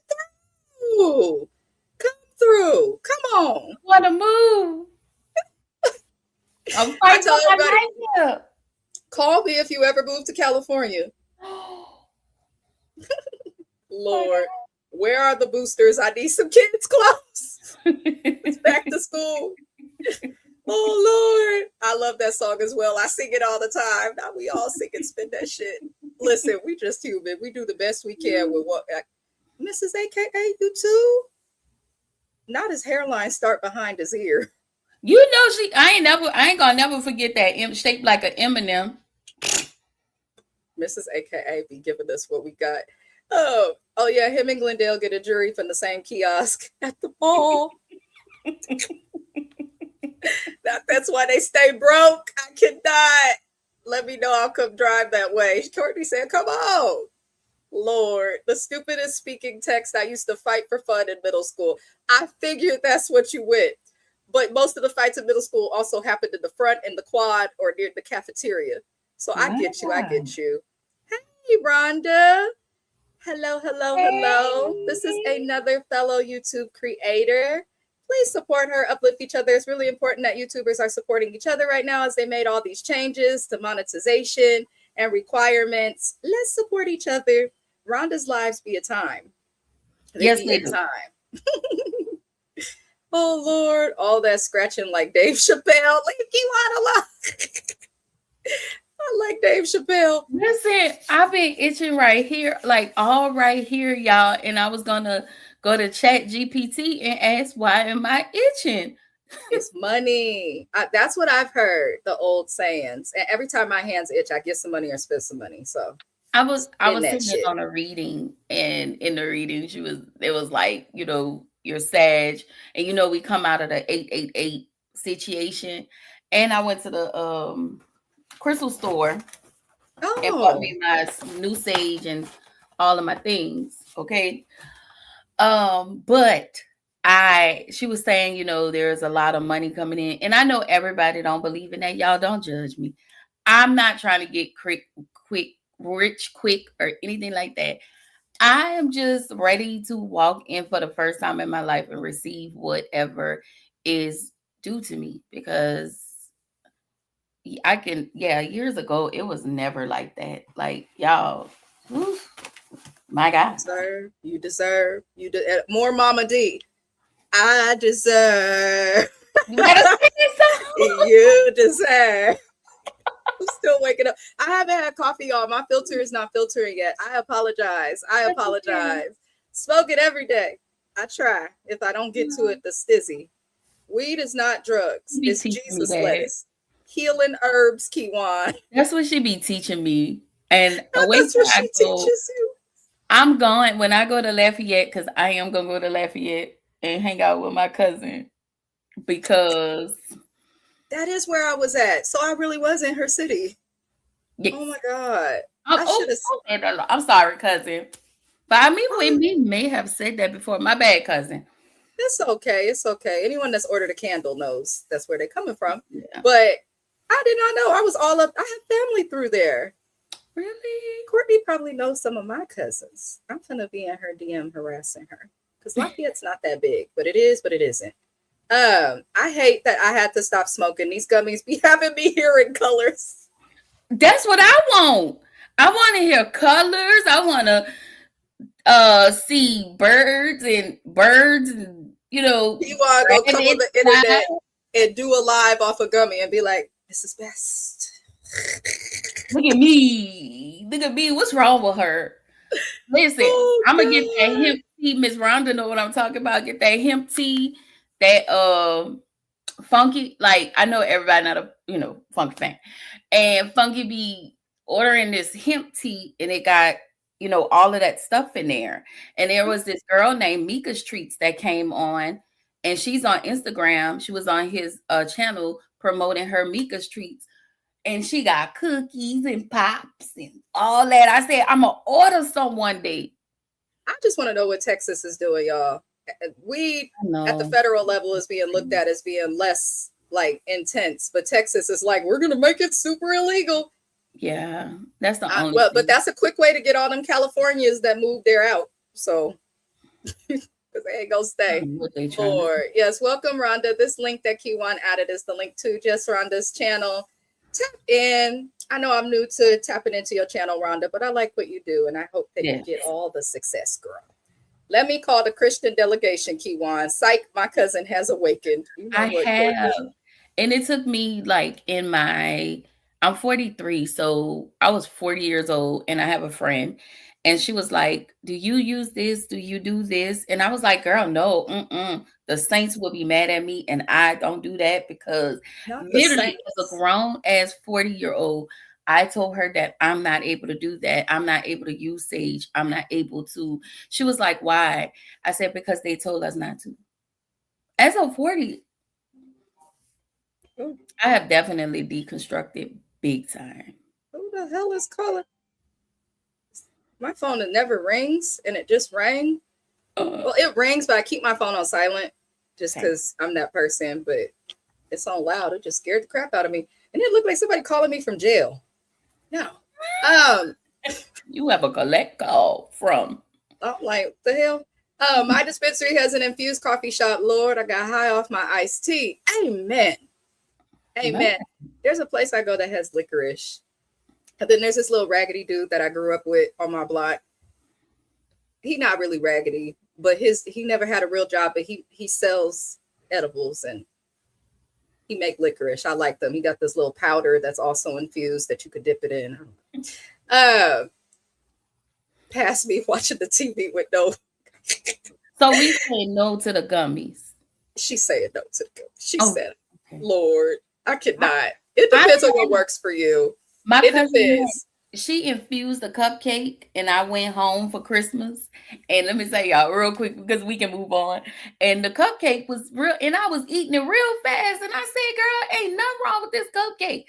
[SPEAKER 1] Come through. Come on.
[SPEAKER 3] I want to move. I'm fighting for my life.
[SPEAKER 1] Call me if you ever move to California. Lord, where are the boosters? I need some kids' clothes. It's back to school. Oh, Lord. I love that song as well. I sing it all the time. Now we all sing and spin that shit. Listen, we just human. We do the best we can with what Mrs. AKA, you too? Not his hairline start behind his ear.
[SPEAKER 3] You know, I ain't gonna never forget that shaped like an M&M.
[SPEAKER 1] Mrs. AKA be giving us what we got. Oh yeah, him and Glendale get a jury from the same kiosk at the mall. That's why they stay broke. I cannot. Let me know. I'll come drive that way. Courtney said, come on. Lord, the stupidest speaking text I used to fight for fun in middle school. I figured that's what you went. But most of the fights in middle school also happened in the front, in the quad, or near the cafeteria. So I get you. I get you. Hey, Rhonda. Hello. This is another fellow YouTube creator. Please support her, uplift each other. It's really important that YouTubers are supporting each other right now as they made all these changes to monetization and requirements. Let's support each other. Rhonda's lives be a time.
[SPEAKER 3] Yes, they do.
[SPEAKER 1] Time. Oh Lord, all that scratching like Dave Chappelle. Leave Kiwan alone. I like Dave Chappelle.
[SPEAKER 3] Listen, I've been itching right here, like all right here, y'all. And I was gonna go to Chat GPT and ask why am I itching?
[SPEAKER 1] It's money. That's what I've heard, the old sayings. And every time my hands itch, I get some money or spend some money. So
[SPEAKER 3] I was
[SPEAKER 1] spend that
[SPEAKER 3] sitting
[SPEAKER 1] shit.
[SPEAKER 3] on a reading, and in the reading, it was like, you're Sag, and we come out of the 888 situation. And I went to the crystal store and bought me my new sage and all of my things. Okay. But she was saying, there's a lot of money coming in, and I know everybody don't believe in that. Y'all don't judge me. I'm not trying to get rich quick or anything like that. I am just ready to walk in for the first time in my life and receive whatever is due to me, because years ago it was never like that. Like, y'all, my God.
[SPEAKER 1] You deserve more Mama D. I deserve.
[SPEAKER 3] You better sing this song.
[SPEAKER 1] You deserve. I'm still waking up. I haven't had coffee, y'all. My filter is not filtering yet. I apologize.
[SPEAKER 3] Okay.
[SPEAKER 1] Smoke it every day. I try. If I don't get to it, the stizzy. Weed is not drugs.
[SPEAKER 3] Be
[SPEAKER 1] It's
[SPEAKER 3] teaching me
[SPEAKER 1] Jesus
[SPEAKER 3] that.
[SPEAKER 1] lettuce. Healing herbs, Kiwan.
[SPEAKER 3] That's what she be teaching me. And
[SPEAKER 1] That's what she teaches you.
[SPEAKER 3] I'm going when I go to Lafayette, because I am gonna go to Lafayette and hang out with my cousin, because
[SPEAKER 1] that is where I was at. So I really was in her city.
[SPEAKER 3] yes.
[SPEAKER 1] Oh my God.
[SPEAKER 3] I'm sorry, cousin. But I mean, we may have said that before. My bad, cousin.
[SPEAKER 1] It's okay. It's okay. Anyone that's ordered a candle knows that's where they're coming from.
[SPEAKER 3] Yeah.
[SPEAKER 1] But I did not know. I was all up. I have family through there.
[SPEAKER 3] Really?
[SPEAKER 1] Courtney probably knows some of my cousins. I'm gonna be in her DM harassing her, because Lafayette's not that big, but it is, but it isn't. I hate that I had to stop smoking. These gummies be having me hearing colors.
[SPEAKER 3] That's what I want. I want to hear colors. I want to see birds and
[SPEAKER 1] You want to go come on the internet and do a live off a gummy and be like, this is best.
[SPEAKER 3] Look at me. What's wrong with her? Listen, I'm gonna get that hemp tea. Miss Rhonda know what I'm talking about. Get that hemp tea, that funky. Like, I know everybody not a funky fan, and Funky be ordering this hemp tea, and it got all of that stuff in there. And there was this girl named Mika's Treats that came on, and she's on Instagram. She was on his channel promoting her Mika's Treats. And she got cookies and pops and all that. I said, I'm going to order some one day.
[SPEAKER 1] I just want to know what Texas is doing, y'all. Weed at the federal level is being looked at as being less like intense, but Texas is like, we're going to make it super illegal.
[SPEAKER 3] Yeah, that's the only
[SPEAKER 1] thing. But that's a quick way to get all them Californians that moved there out. So, because they ain't going to stay. Yes, welcome, Rhonda. This link that Kiwan added is the link to Just Rhonda's channel. Tap in. I know I'm new to tapping into your channel, Rhonda, but I like what you do, and I hope that you get all the success, girl. Let me call the Christian delegation, Kiwan. Psych, my cousin has awakened.
[SPEAKER 3] I have. And it took me like I'm 43, so I was 40 years old, and I have a friend, and she was like, do you use this? Do you do this? And I was like, girl, no, the saints will be mad at me, and I don't do that, because literally as a grown ass 40-year-old, I told her that I'm not able to do that. I'm not able to use sage. I'm not able to. She was like, why? I said, because they told us not to. As of 40, I have definitely deconstructed big time.
[SPEAKER 1] Who the hell is calling? My phone, it never rings, and it just rang. Well, it rings, but I keep my phone on silent just because I'm that person, but it's on loud. It just scared the crap out of me. And it looked like somebody calling me from jail. No.
[SPEAKER 3] You have a collect call from.
[SPEAKER 1] I'm like, what the hell? My dispensary has an infused coffee shop. Lord, I got high off my iced tea. Amen. Amen. There's a place I go that has licorice. And then there's this little raggedy dude that I grew up with on my block. He not really raggedy, but he never had a real job, but he sells edibles, and he make licorice. I like them. He got this little powder that's also infused that you could dip it in. Past me watching the TV with no.
[SPEAKER 3] So we say no to the gummies.
[SPEAKER 1] She said no to the gummies. She
[SPEAKER 3] Oh,
[SPEAKER 1] said,
[SPEAKER 3] okay.
[SPEAKER 1] Lord, I cannot. It depends on what works for you.
[SPEAKER 3] My
[SPEAKER 1] It
[SPEAKER 3] cousin,
[SPEAKER 1] depends.
[SPEAKER 3] she infused a cupcake, and I went home for Christmas. And let me say y'all real quick because we can move on. And the cupcake was real, and I was eating it real fast. And I said, "Girl, ain't nothing wrong with this cupcake."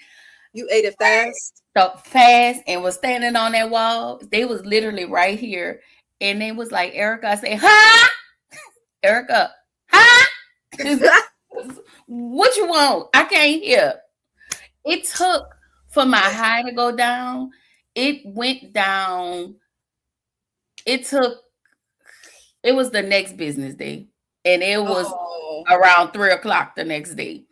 [SPEAKER 1] You ate it fast?
[SPEAKER 3] So fast, and was standing on that wall. They was literally right here, and they was like, "Erica," I said, "Huh, Erica, huh? What you want? I can't hear." It took for my high to go down. It went down. It was the next business day, and it was around 3:00 the next day.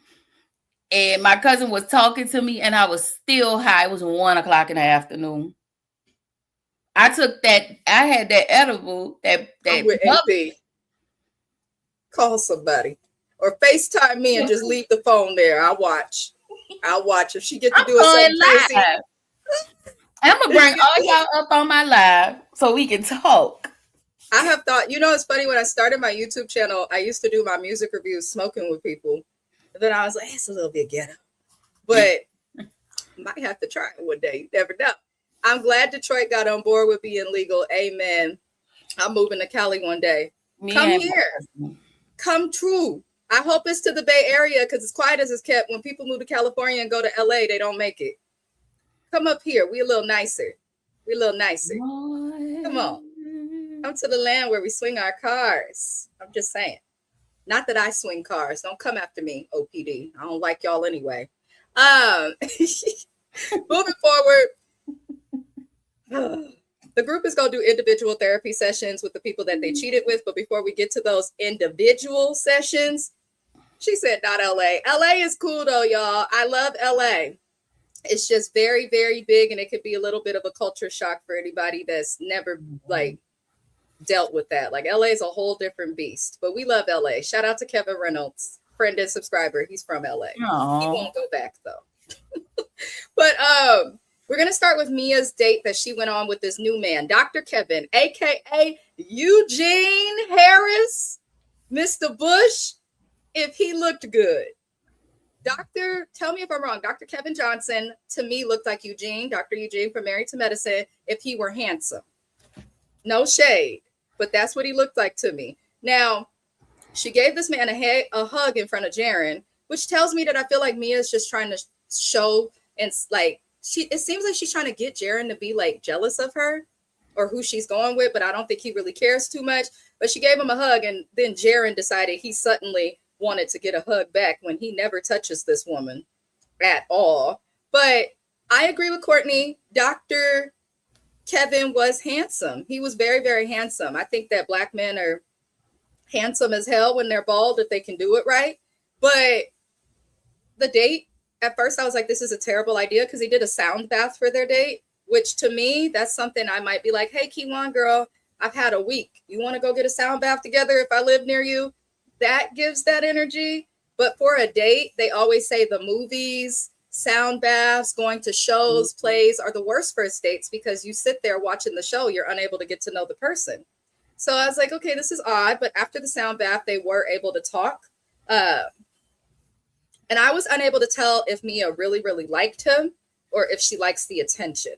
[SPEAKER 3] And my cousin was talking to me, and I was still high. It was 1:00 in the afternoon. I took that. I had that edible. That
[SPEAKER 1] I'm with AP. Call somebody or FaceTime me and just leave the phone there. I'll watch. If she get to do something crazy.
[SPEAKER 3] I'm gonna bring all y'all up on my live so we can talk.
[SPEAKER 1] I have thought, it's funny, when I started my YouTube channel, I used to do my music reviews smoking with people. And then I was like, it's a little bit ghetto. But might have to try it one day. You never know. I'm glad Detroit got on board with being legal. Amen. I'm moving to Cali one day. Come here. Come true. I hope it's to the Bay Area because as quiet as it's kept, when people move to California and go to LA, they don't make it. Come up here. We a little nicer. Come on. Come to the land where we swing our cars. I'm just saying. Not that I swing cars. Don't come after me, OPD. I don't like y'all anyway. Moving forward. The group is going to do individual therapy sessions with the people that they cheated with. But before we get to those individual sessions, she said, not LA. LA is cool though, y'all. I love LA. It's just very, very big. And it could be a little bit of a culture shock for anybody that's never dealt with that. LA is a whole different beast. But we love LA. Shout out to Kevin Reynolds, friend and subscriber. He's from LA.
[SPEAKER 3] Aww.
[SPEAKER 1] He won't go back though. But we're going to start with Mia's date that she went on with this new man, Dr. Kevin, a.k.a. Eugene Harris, Mr. Bush, if he looked good. Tell me if I'm wrong, Dr. Kevin Johnson, to me, looked like Eugene, Dr. Eugene from Married to Medicine, if he were handsome. No shade, but that's what he looked like to me. Now, she gave this man a hug in front of Jaren, which tells me that I feel like Mia's just trying to show and it seems like she's trying to get Jaren to be jealous of her or who she's going with, but I don't think he really cares too much. But she gave him a hug, and then Jaren decided he suddenly wanted to get a hug back when he never touches this woman at all. But I agree with Courtney. Dr. Kevin was handsome. He was very, very handsome. I think that Black men are handsome as hell when they're bald if they can do it right. But the date, at first I was like, this is a terrible idea because he did a sound bath for their date, which to me, that's something I might be like, hey, Kiwan girl, I've had a week. You want to go get a sound bath together if I live near you? That gives that energy. But for a date, they always say the movies, sound baths, going to shows, plays are the worst first dates because you sit there watching the show, you're unable to get to know the person. So I was like, okay, this is odd. But after the sound bath, they were able to talk. And I was unable to tell if Mia really, really liked him or if she likes the attention.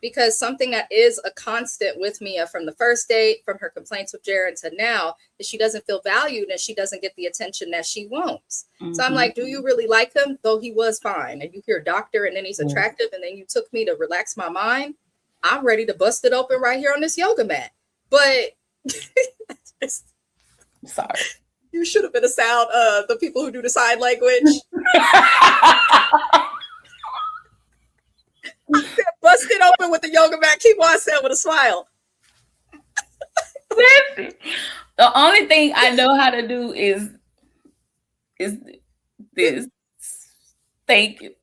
[SPEAKER 1] Because something that is a constant with Mia from the first date, from her complaints with Jaren to now, is she doesn't feel valued and she doesn't get the attention that she wants. Mm-hmm. So I'm like, do you really like him? Though he was fine. And you hear doctor and then he's attractive and then you took me to relax my mind. I'm ready to bust it open right here on this yoga mat. But
[SPEAKER 3] sorry.
[SPEAKER 1] You should have been a sound the people who do the sign language. I said, bust it open with the yoga mat. Keep on saying with a smile.
[SPEAKER 3] The only thing I know how to do is this. Thank you.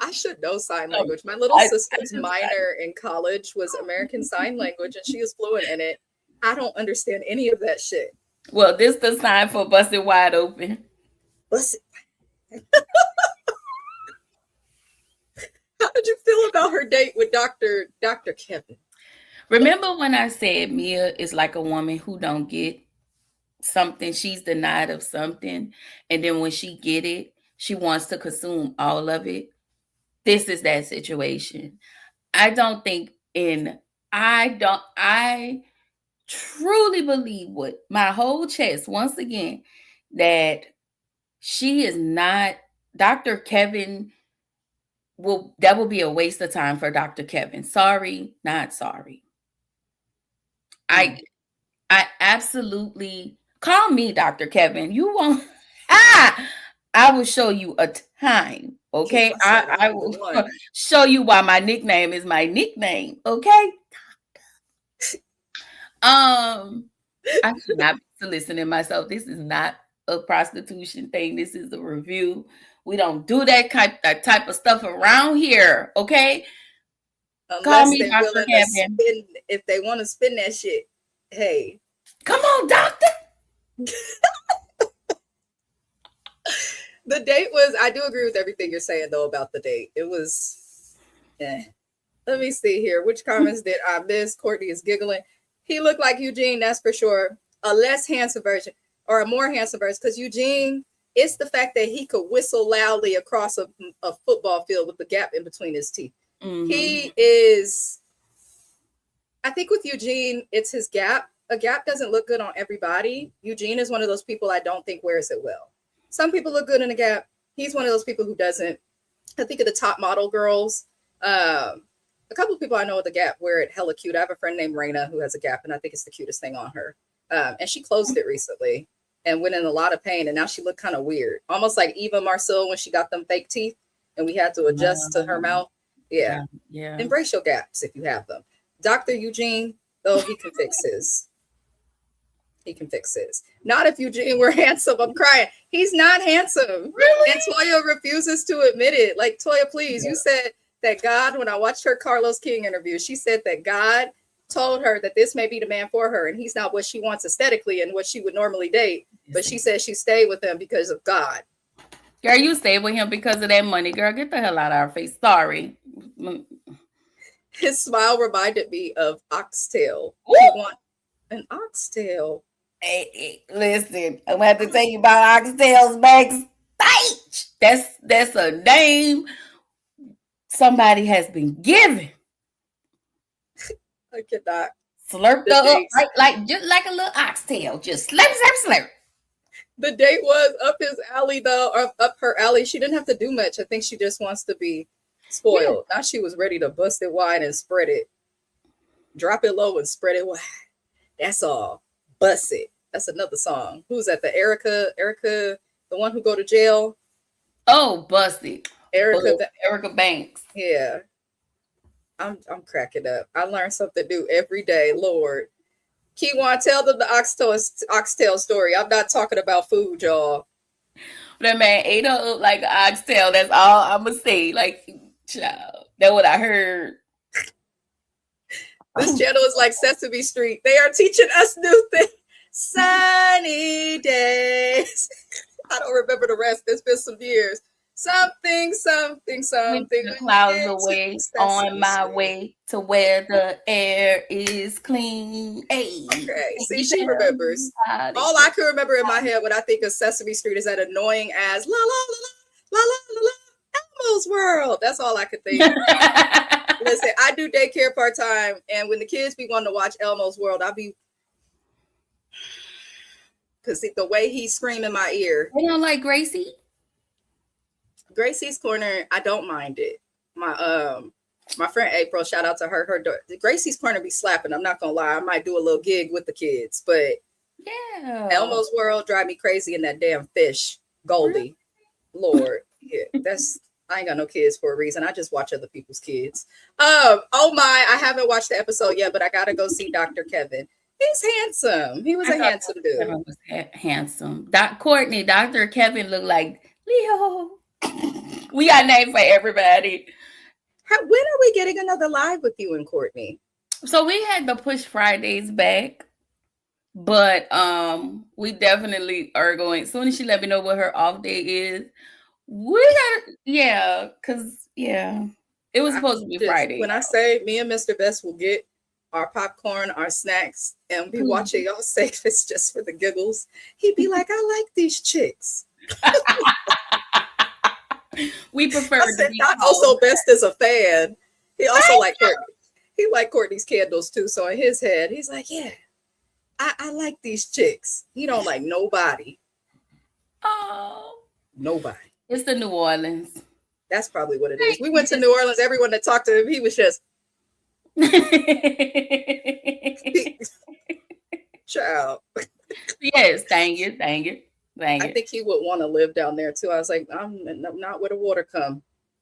[SPEAKER 1] I should know sign language. My little sister's minor in college was American Sign Language, and she is fluent in it. I don't understand any of that shit.
[SPEAKER 3] Well, this the sign for busted wide open.
[SPEAKER 1] Bust it. How did you feel about her date with Dr. Kevin?
[SPEAKER 3] Remember when I said Mia is like a woman who don't get something, she's denied of something, and then when she get it, she wants to consume all of it. This is that situation. I don't think in I truly believe with my whole chest once again that she is not Dr. Kevin that will be a waste of time for Dr. Kevin. Sorry, not sorry. I absolutely call me Dr. Kevin. You won't I will show you a time. Okay. I will show you why my nickname is my nickname. Okay. I should not be soliciting myself. This is not a prostitution thing. This is a review. We don't do that type of stuff around here. Okay.
[SPEAKER 1] Unless
[SPEAKER 3] call me
[SPEAKER 1] they're
[SPEAKER 3] Dr.
[SPEAKER 1] willing
[SPEAKER 3] Kevin.
[SPEAKER 1] to spend, if they want to spend that shit, hey.
[SPEAKER 3] Come on, doctor.
[SPEAKER 1] The date was, I do agree with everything you're saying though about the date. It was, let me see here. Which comments did I miss? Courtney is giggling. He looked like Eugene, that's for sure. A less handsome version or a more handsome version. Because Eugene, it's the fact that he could whistle loudly across a football field with the gap in between his teeth. Mm-hmm. He is, I think with Eugene, it's his gap. A gap doesn't look good on everybody. Eugene is one of those people I don't think wears it well. Some people look good in a gap. He's one of those people who doesn't. I think of the top model girls. A couple of people I know with a gap wear it hella cute. I have a friend named Raina who has a gap, and I think it's the cutest thing on her. And she closed it recently and went in a lot of pain, and now she looked kind of weird. Almost like Eva Marcel when she got them fake teeth, and we had to adjust to her mouth. Yeah. Embrace your gaps if you have them. Dr. Eugene, though, he can fix his. He can fix his. Not if Eugene were handsome. I'm crying. He's not handsome.
[SPEAKER 3] Really?
[SPEAKER 1] And Toya refuses to admit it. Like, Toya, please. You said that God, when I watched her Carlos King interview, she said that God told her that this may be the man for her, and he's not what she wants aesthetically and what she would normally date. But she said she stayed with him because of God.
[SPEAKER 3] Girl, you stayed with him because of that money. Girl, get the hell out of our face. Sorry.
[SPEAKER 1] His smile reminded me of oxtail. He want an oxtail.
[SPEAKER 3] Hey, listen, I'm gonna have to tell you about oxtails backstage. That's a name somebody has been given.
[SPEAKER 1] I cannot.
[SPEAKER 3] Slurped up like just like a little oxtail. Just slurp, slurp, slurp.
[SPEAKER 1] The date was up his alley though, or up her alley. She didn't have to do much. I think she just wants to be spoiled. Yeah. Now she was ready to bust it wide and spread it. Drop it low and spread it wide. That's all. Bust it. That's another song. Who's that? The Erica, the one who go to jail.
[SPEAKER 3] Oh, bust it.
[SPEAKER 1] Erica
[SPEAKER 3] Banks.
[SPEAKER 1] Yeah. I'm cracking up. I learn something new every day. Lord. Kiwan, tell them the oxtail story. I'm not talking about food, y'all.
[SPEAKER 3] That man ate up like an oxtail. That's all I'm gonna say. Like, child. That's what I heard.
[SPEAKER 1] This channel is like Sesame Street. They are teaching us new things. Sunny days. I don't remember the rest. It's been some years. Something.
[SPEAKER 3] The clouds away on my way to where the air is clean. Hey.
[SPEAKER 1] Okay. See, she remembers. All I can remember in my head when I think of Sesame Street is that annoying as la la la la la la la Elmo's World. That's all I could think. Listen, I do daycare part-time, and when the kids be wanting to watch Elmo's World, I'll be, because the way he scream in my ear.
[SPEAKER 3] You don't like Gracie?
[SPEAKER 1] Gracie's Corner, I don't mind it. My friend April, shout out to her Gracie's Corner be slapping. I'm not gonna lie, I might do a little gig with the kids, but
[SPEAKER 3] yeah,
[SPEAKER 1] Elmo's World drive me crazy in that damn fish, Goldie. Lord, yeah, I ain't got no kids for a reason. I just watch other people's kids. Oh my, I haven't watched the episode yet, but I gotta go see Dr. Kevin. He's handsome. He was a handsome dude.
[SPEAKER 3] Kevin was handsome. Courtney, Dr. Kevin looked like Leo. We got names for everybody.
[SPEAKER 1] When are we getting another live with you and Courtney?
[SPEAKER 3] So we had to push Fridays back But we definitely are going. As soon as she let me know what her off day is, we gotta, yeah, because yeah, it was supposed to be Friday.
[SPEAKER 1] When I say me and Mr. Best will get our popcorn, our snacks, and be watching y'all safe, it's just for the giggles. He'd be like, I like these chicks.
[SPEAKER 3] We prefer
[SPEAKER 1] I
[SPEAKER 3] to
[SPEAKER 1] said,
[SPEAKER 3] be
[SPEAKER 1] not
[SPEAKER 3] called
[SPEAKER 1] also Best is a fan. He also
[SPEAKER 3] I
[SPEAKER 1] liked Courtney. He liked Courtney's candles too. So in his head, he's like, yeah, I like these chicks. He don't like nobody.
[SPEAKER 3] Oh,
[SPEAKER 1] Nobody.
[SPEAKER 3] it's the New Orleans.
[SPEAKER 1] That's probably what it is. We went to New Orleans. Everyone that talked to him, he was just child.
[SPEAKER 3] Yes, dang it.
[SPEAKER 1] I think he would want to live down there too. I was like, I'm not where the water come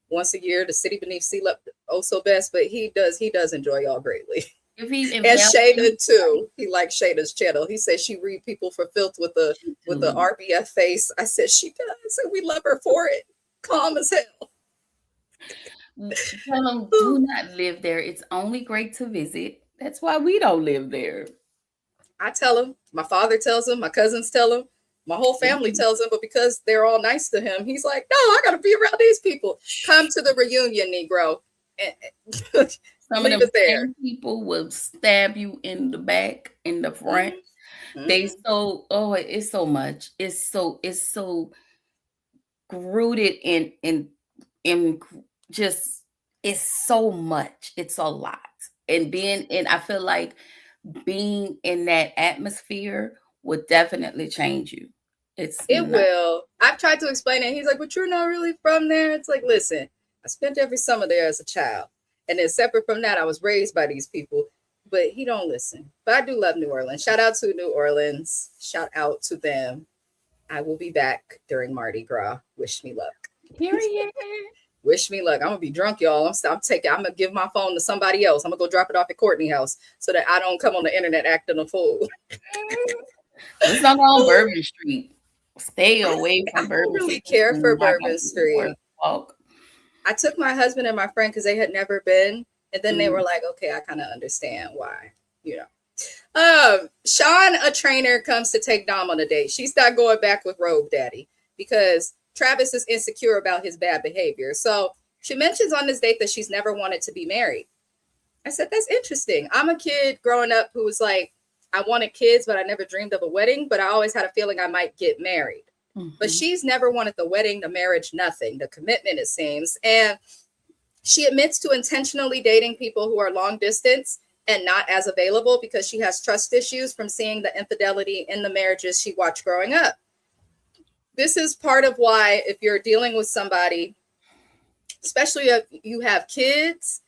[SPEAKER 1] once a year. The city beneath sea level, oh so best, but he does enjoy y'all greatly.
[SPEAKER 3] If he
[SPEAKER 1] And Shayna too. He likes Shayna's channel. He says she read people for filth with the RBF face. I said she does, and we love her for it. Calm as hell.
[SPEAKER 3] Tell them do not live there. It's only great to visit. That's why we don't live there.
[SPEAKER 1] I tell him. My father tells him. My cousins tell him. My whole family tells him. But because they're all nice to him, he's like, no, I got to be around these people. Come to the reunion, Negro. And
[SPEAKER 3] some of them same people will stab you in the back, in the front. Mm-hmm. They it's so much. It's so rooted in just, it's so much. It's a lot. And I feel like being in that atmosphere would definitely change you. It
[SPEAKER 1] will. I've tried to explain it. He's like, but you're not really from there. It's like, listen, I spent every summer there as a child. And then separate from that, I was raised by these people. But he don't listen. But I do love New Orleans. Shout out to New Orleans. Shout out to them. I will be back during Mardi Gras. Wish me luck.
[SPEAKER 3] Period.
[SPEAKER 1] Wish me luck. I'm gonna be drunk, y'all. I'm gonna give my phone to somebody else. I'm gonna go drop it off at Courtney's house so that I don't come on the internet acting a fool.
[SPEAKER 3] Let's not go on Bourbon Street. Stay away from Bourbon Street. I
[SPEAKER 1] don't really care for Bourbon Street. I took my husband and my friend because they had never been, and then they were like, okay, I kind of understand why, Sean, a trainer, comes to take Dom on a date. She's not going back with Robe Daddy because Travis is insecure about his bad behavior. So she mentions on this date that she's never wanted to be married. I said, that's interesting. I'm a kid growing up who was like, I wanted kids, but I never dreamed of a wedding, but I always had a feeling I might get married. Mm-hmm. But she's never wanted the wedding, the marriage, nothing, the commitment, it seems. And she admits to intentionally dating people who are long distance and not as available because she has trust issues from seeing the infidelity in the marriages she watched growing up. This is part of why if you're dealing with somebody, especially if you have kids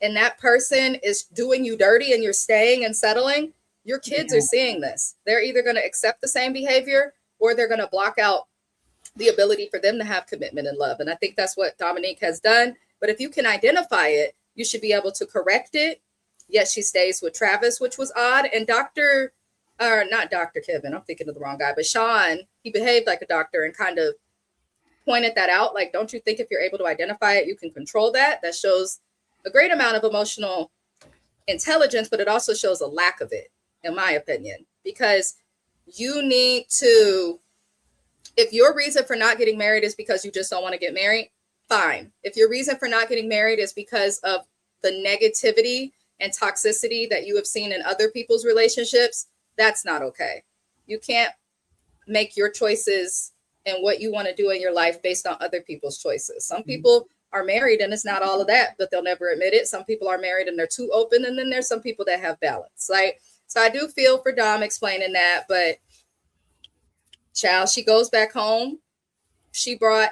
[SPEAKER 1] and that person is doing you dirty and you're staying and settling, your kids are seeing this. They're either going to accept the same behavior or they're going to block out the ability for them to have commitment and love. And I think that's what Dominique has done. But if you can identify it, you should be able to correct it. Yet she stays with Travis, which was odd. And not Dr. Kevin, I'm thinking of the wrong guy, but Sean, he behaved like a doctor and kind of pointed that out. Like, don't you think if you're able to identify it, you can control that? That shows a great amount of emotional intelligence, but it also shows a lack of it, in my opinion, because you need to, if your reason for not getting married is because you just don't want to get married, fine. If your reason for not getting married is because of the negativity and toxicity that you have seen in other people's relationships, that's not okay. You can't make your choices and what you want to do in your life based on other people's choices. Some people are married and it's not all of that, but they'll never admit it. Some people are married and they're too open. And then there's some people that have balance. Like, so I do feel for Dom explaining that, but child, she goes back home. She brought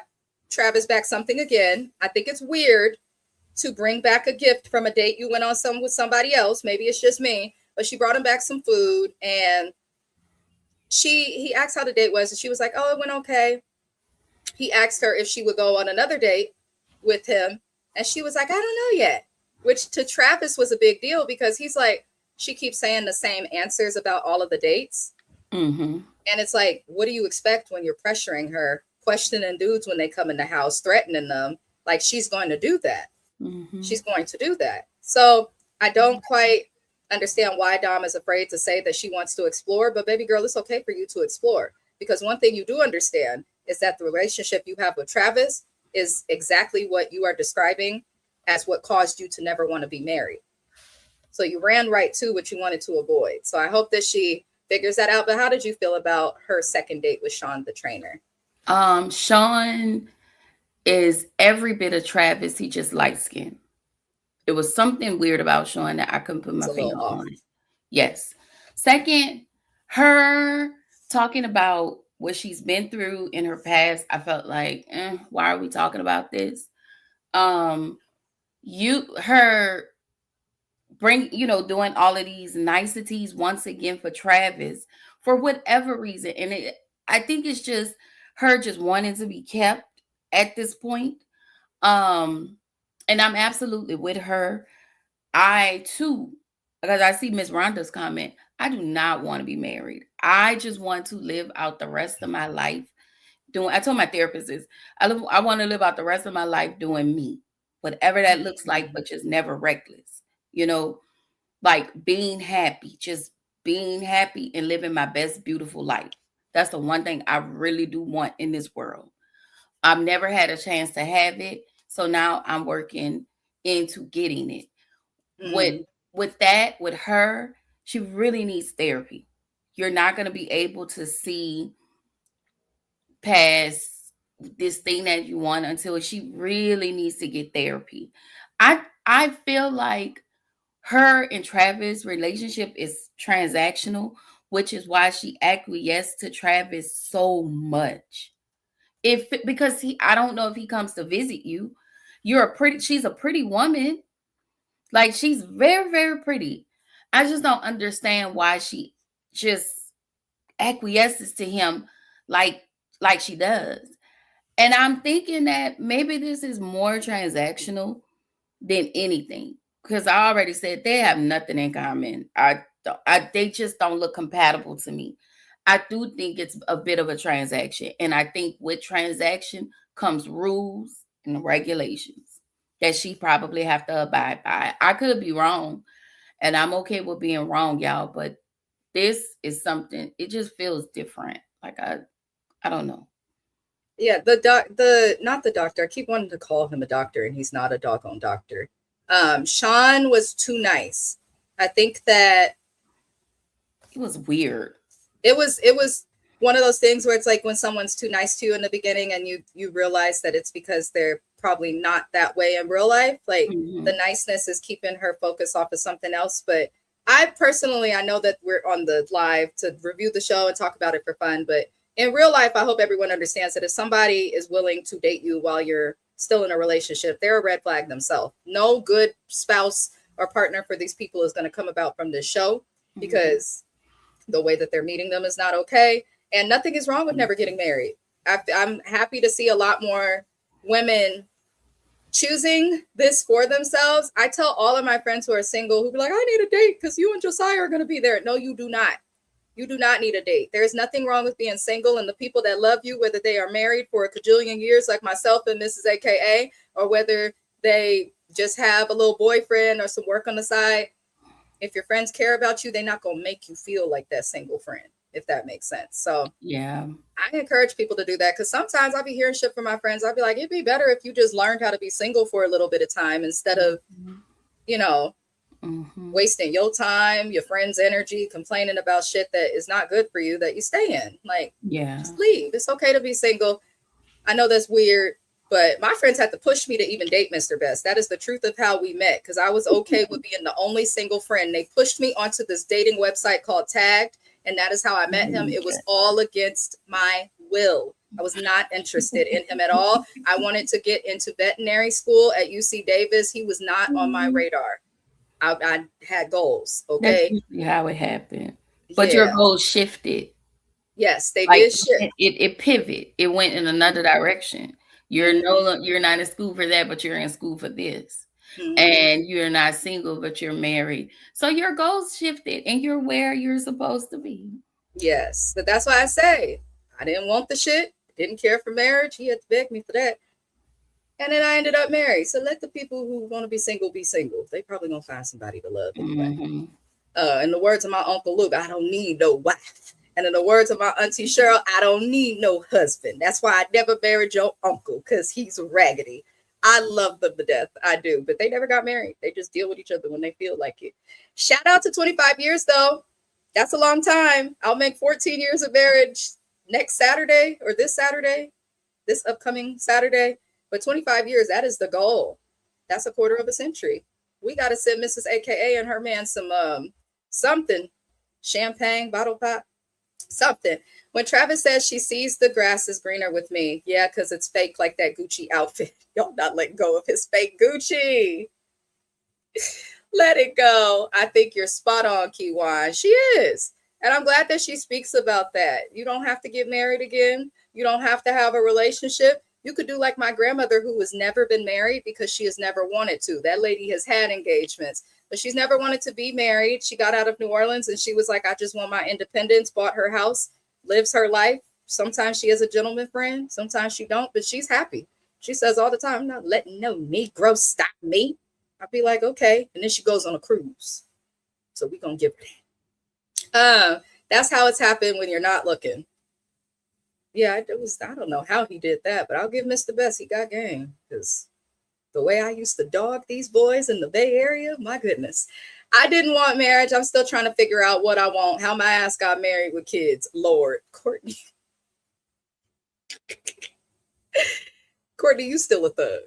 [SPEAKER 1] Travis back something again. I think it's weird to bring back a gift from a date you went on with somebody else. Maybe it's just me, but she brought him back some food and he asked how the date was. And she was like, oh, it went okay. He asked her if she would go on another date with him. And she was like, I don't know yet, which to Travis was a big deal because he's like, she keeps saying the same answers about all of the dates. Mm-hmm. And it's like, what do you expect when you're pressuring her, questioning dudes when they come in the house, threatening them? Like, she's going to do that. Mm-hmm. She's going to do that. So I don't quite understand why Dom is afraid to say that she wants to explore. But baby girl, it's okay for you to explore, because one thing you do understand is that the relationship you have with Travis is exactly what you are describing as what caused you to never want to be married. So you ran right to what you wanted to avoid. So I hope that she figures that out. But how did you feel about her second date with Sean, the trainer?
[SPEAKER 3] Sean is every bit of Travis. He just light skinned. It was something weird about Sean that I couldn't put my
[SPEAKER 1] It's a little
[SPEAKER 3] finger
[SPEAKER 1] off.
[SPEAKER 3] on. Yes. Second, her talking about what she's been through in her past, I felt like, why are we talking about this? Her doing all of these niceties once again for Travis for whatever reason. And I think it's just her just wanting to be kept at this point. And I'm absolutely with her. I too, because I see Miss Rhonda's comment, I do not want to be married. I just want to live out the rest of my life doing. I told my therapist this. I want to live out the rest of my life doing me, whatever that looks like, but just never reckless. Like just being happy and living my best, beautiful life. That's the one thing I really do want in this world. I've never had a chance to have it, so now I'm working into getting it. With her, she really needs therapy. You're not going to be able to see past this thing that you want until she really needs to get therapy. I feel like her and Travis' relationship is transactional, which is why she acquiesced to Travis so much. Because I don't know if he comes to visit you. She's a pretty woman. Like, she's very, very pretty. I just don't understand why she just acquiesces to him like she does. And I'm thinking that maybe this is more transactional than anything, because I already said they have nothing in common. They just don't look compatible to me. I do think it's a bit of a transaction, and I think with transaction comes rules and regulations that she probably have to abide by. I could be wrong, and I'm okay with being wrong, y'all, but this is something, it just feels different. Like, I don't know.
[SPEAKER 1] Yeah, not the doctor. I keep wanting to call him a doctor, and he's not a doggone doctor. Sean was too nice. I think that
[SPEAKER 3] it was weird.
[SPEAKER 1] It was one of those things where it's like when someone's too nice to you in the beginning, and you realize that it's because they're probably not that way in real life. Like, the niceness is keeping her focus off of something else. But I know that we're on the live to review the show and talk about it for fun, but in real life, I hope everyone understands that if somebody is willing to date you while you're still in a relationship, they're a red flag themselves. No good spouse or partner for these people is going to come about from this show, because the way that they're meeting them is not okay. And nothing is wrong with never getting married. I'm happy to see a lot more women choosing this for themselves. I tell all of my friends who are single, who be like, I need a date because you and Josiah are going to be there. No, you do not. You do not need a date. There's nothing wrong with being single, and the people that love you, whether they are married for a cajillion years like myself and Mrs. AKA, or whether they just have a little boyfriend or some work on the side, if your friends care about you, they're not going to make you feel like that single friend, if that makes sense. So
[SPEAKER 3] yeah,
[SPEAKER 1] I encourage people to do that, because sometimes I'll be hearing shit from my friends. I'll be like, it'd be better if you just learned how to be single for a little bit of time instead of, wasting your time, your friends' energy, complaining about shit that is not good for you that you stay in. Like, just leave. It's okay to be single. I know that's weird, but my friends had to push me to even date Mr. Best. That is the truth of how we met, because I was okay with being the only single friend. They pushed me onto this dating website called Tagged, and that is how I met him. It was all against my will. I was not interested in him at all. I wanted to get into veterinary school at UC Davis. He was not on my radar. I had goals. Okay.
[SPEAKER 3] That's usually how it happened. But your goals shifted.
[SPEAKER 1] Yes, they did shift.
[SPEAKER 3] It pivot. It went in another direction. You're not in school for that, but you're in school for this. And you're not single, but you're married. So your goals shifted, and you're where you're supposed to be.
[SPEAKER 1] Yes, but that's why I say I didn't want the shit. Didn't care for marriage. He had to beg me for that. And then I ended up married. So let the people who want to be single be single. They probably gonna find somebody to love anyway. In the words of my Uncle Luke, I don't need no wife. And in the words of my Auntie Cheryl, I don't need no husband. That's why I never married your uncle, because he's raggedy. I love them to death. I do. But they never got married. They just deal with each other when they feel like it. Shout out to 25 years, though. That's a long time. I'll make 14 years of marriage next Saturday, or this Saturday, this upcoming Saturday. But 25 years, that is the goal. That's a quarter of a century. We got to send Mrs. AKA and her man some something, champagne, bottle pop, something. When Travis says she sees the grass is greener with me, yeah, because it's fake, like that Gucci outfit. Y'all not letting go of his fake Gucci. Let it go. I think you're spot on, Kiwan. She is. And I'm glad that she speaks about that. You don't have to get married again. You don't have to have a relationship. You could do like my grandmother, who has never been married because she has never wanted to. That lady has had engagements, but she's never wanted to be married. She got out of New Orleans and she was like, I just want my independence, bought her house, lives her life. Sometimes she has a gentleman friend, sometimes she don't, but she's happy. She says all the time, I'm not letting no Negro stop me. I'd be like, okay. And then she goes on a cruise. So we're going to give her that. That's how it's happened when you're not looking. Yeah, I don't know how he did that, but I'll give Mr. Best. He got game, because the way I used to dog these boys in the Bay Area, my goodness. I didn't want marriage. I'm still trying to figure out what I want. How my ass got married with kids. Lord, Courtney. Courtney, you still a thug.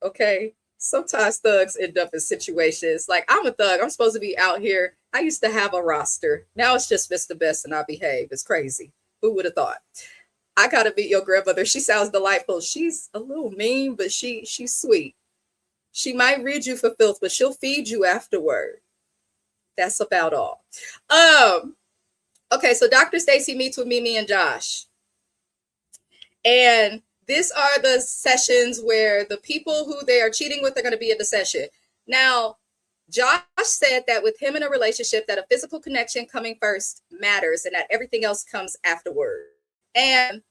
[SPEAKER 1] Okay. Sometimes thugs end up in situations like, I'm a thug. I'm supposed to be out here. I used to have a roster. Now it's just Mr. Best and I behave. It's crazy. Who would have thought? I gotta meet your grandmother. She sounds delightful. She's a little mean, but she's sweet. She might read you for filth, but she'll feed you afterward. That's about all. Okay, so Dr. Stacy meets with Mimi and Josh. And these are the sessions where the people who they are cheating with are going to be in the session. Now, Josh said that with him in a relationship, that a physical connection coming first matters and that everything else comes afterward. And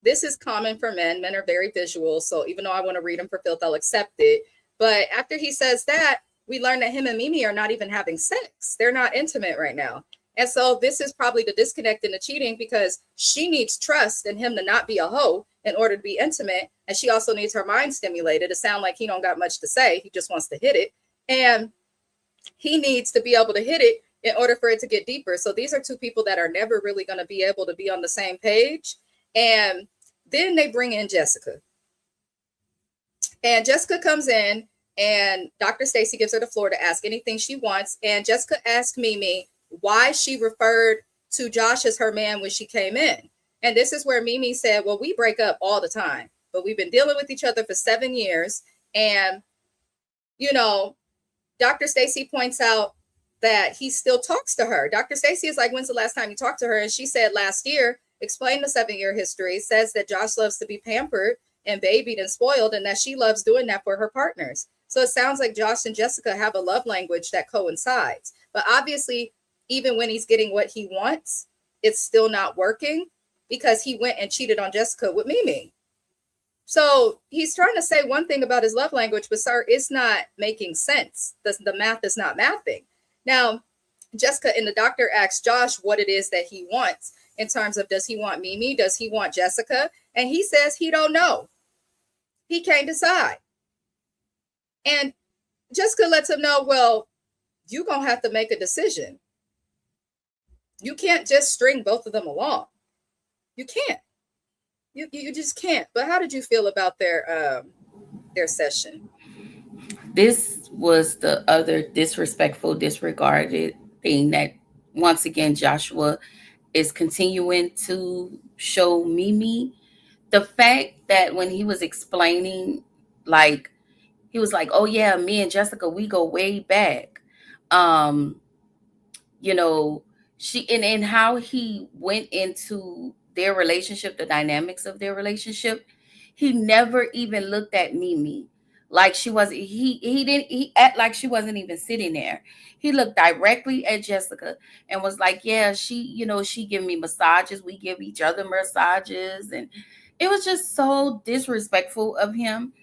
[SPEAKER 1] this is common for men. Men are very visual. So even though I want to read him for filth, I'll accept it. But after he says that, we learn that him and Mimi are not even having sex. They're not intimate right now. And so this is probably the disconnect in the cheating, because she needs trust in him to not be a hoe in order to be intimate. And she also needs her mind stimulated to sound like he don't got much to say. He just wants to hit it. And he needs to be able to hit it in order for it to get deeper. So these are two people that are never really going to be able to be on the same page. And then they bring in Jessica. And Jessica comes in and Dr. Stacy gives her the floor to ask anything she wants. And Jessica asked Mimi why she referred to Josh as her man when she came in. And this is where Mimi said, well, we break up all the time, but we've been dealing with each other for 7 years. And, you know, Dr. Stacy points out that he still talks to her. Dr. Stacy is like, when's the last time you talked to her? And she said last year, explained the 7-year history, says that Josh loves to be pampered and babied and spoiled, and that she loves doing that for her partners. So it sounds like Josh and Jessica have a love language that coincides. But obviously, even when he's getting what he wants, it's still not working, because he went and cheated on Jessica with Mimi. So he's trying to say one thing about his love language, but sir, it's not making sense. The math is not mathing. Now, Jessica and the doctor asks Josh what it is that he wants in terms of, does he want Mimi? Does he want Jessica? And he says he don't know. He can't decide. And Jessica lets him know, well, you're going to have to make a decision. You can't just string both of them along. You can't. You just can't. But how did you feel about their session?
[SPEAKER 3] This was the other disrespectful, disregarded thing that, once again, Joshua is continuing to show Mimi. The fact that when he was explaining, like, he was like, oh yeah, me and Jessica, we go way back. You know, she and how he went into their relationship, the dynamics of their relationship, he never even looked at Mimi like she was. He act like she wasn't even sitting there. He looked directly at Jessica and was like, yeah, she give me massages. We give each other massages. And it was just so disrespectful of him.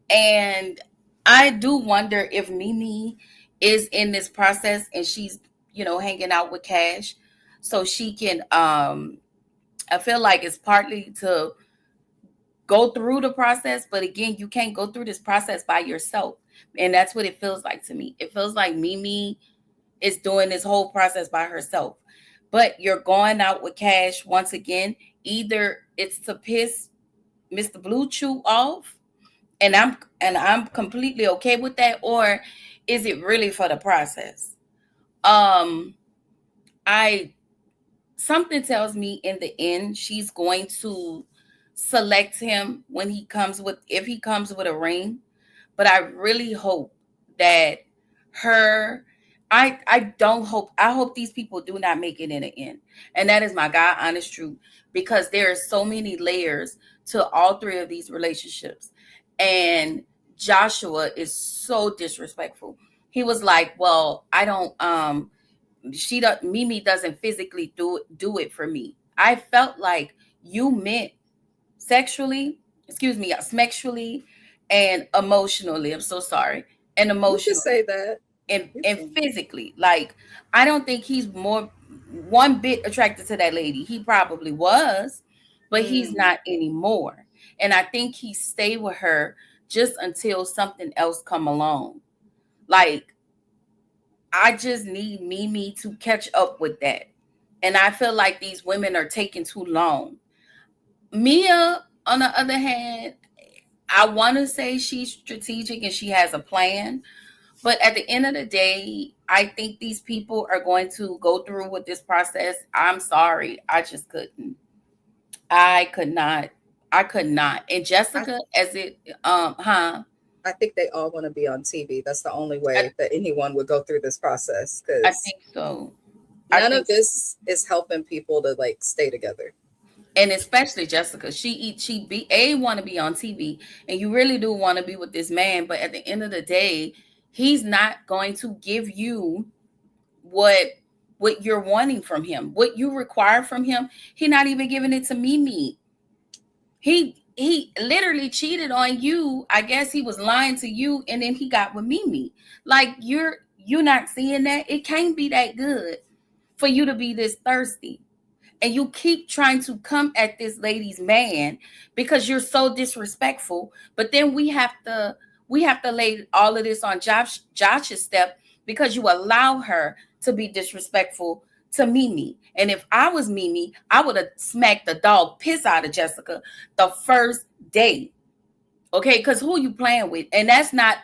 [SPEAKER 3] And I do wonder if Mimi is in this process and she's, hanging out with Cash so she can I feel like it's partly to go through the process, but again, you can't go through this process by yourself. And that's what it feels like to me. It feels like Mimi is doing this whole process by herself. But you're going out with Cash once again. Either it's to piss Mr. Blue Chew off, and I'm completely okay with that, or is it really for the process? Um, I Something tells me in the end she's going to select him when he comes with if he comes with a ring. But I really hope that her I hope these people do not make it in the end. And that is my God honest truth, because there are so many layers to all three of these relationships. And Joshua is so disrespectful. He was like, well, I don't Mimi doesn't physically do it for me. I felt like you meant sexually and emotionally. I'm so sorry. And
[SPEAKER 1] You can
[SPEAKER 3] emotionally
[SPEAKER 1] say that.
[SPEAKER 3] and physically. Like, I don't think he's more one bit attracted to that lady. He probably was, but he's not anymore. And I think he stayed with her just until something else come along. Like, I just need Mimi to catch up with that. And I feel like these women are taking too long. Mia, on the other hand, I want to say she's strategic and she has a plan. But at the end of the day, I think these people are going to go through with this process. I'm sorry. I just couldn't. I could not. I could not. And Jessica,
[SPEAKER 1] I think they all want to be on TV. That's the only way that anyone would go through this process,
[SPEAKER 3] I
[SPEAKER 1] because
[SPEAKER 3] think so.
[SPEAKER 1] none of this is helping people to like stay together.
[SPEAKER 3] And especially Jessica, she want to be on TV, and you really do want to be with this man, but at the end of the day, he's not going to give you what you're wanting from him, what you require from him. He's not even giving it to Mimi. He literally cheated on you. I guess he was lying to you, and then he got with Mimi. Like, you're not seeing that. It can't be that good for you to be this thirsty. And you keep trying to come at this lady's man because you're so disrespectful. But then we have to lay all of this on Josh's step, because you allow her to be disrespectful to Mimi. And if I was Mimi, I would have smacked the dog piss out of Jessica the first day. Okay, because who you playing with? And that's not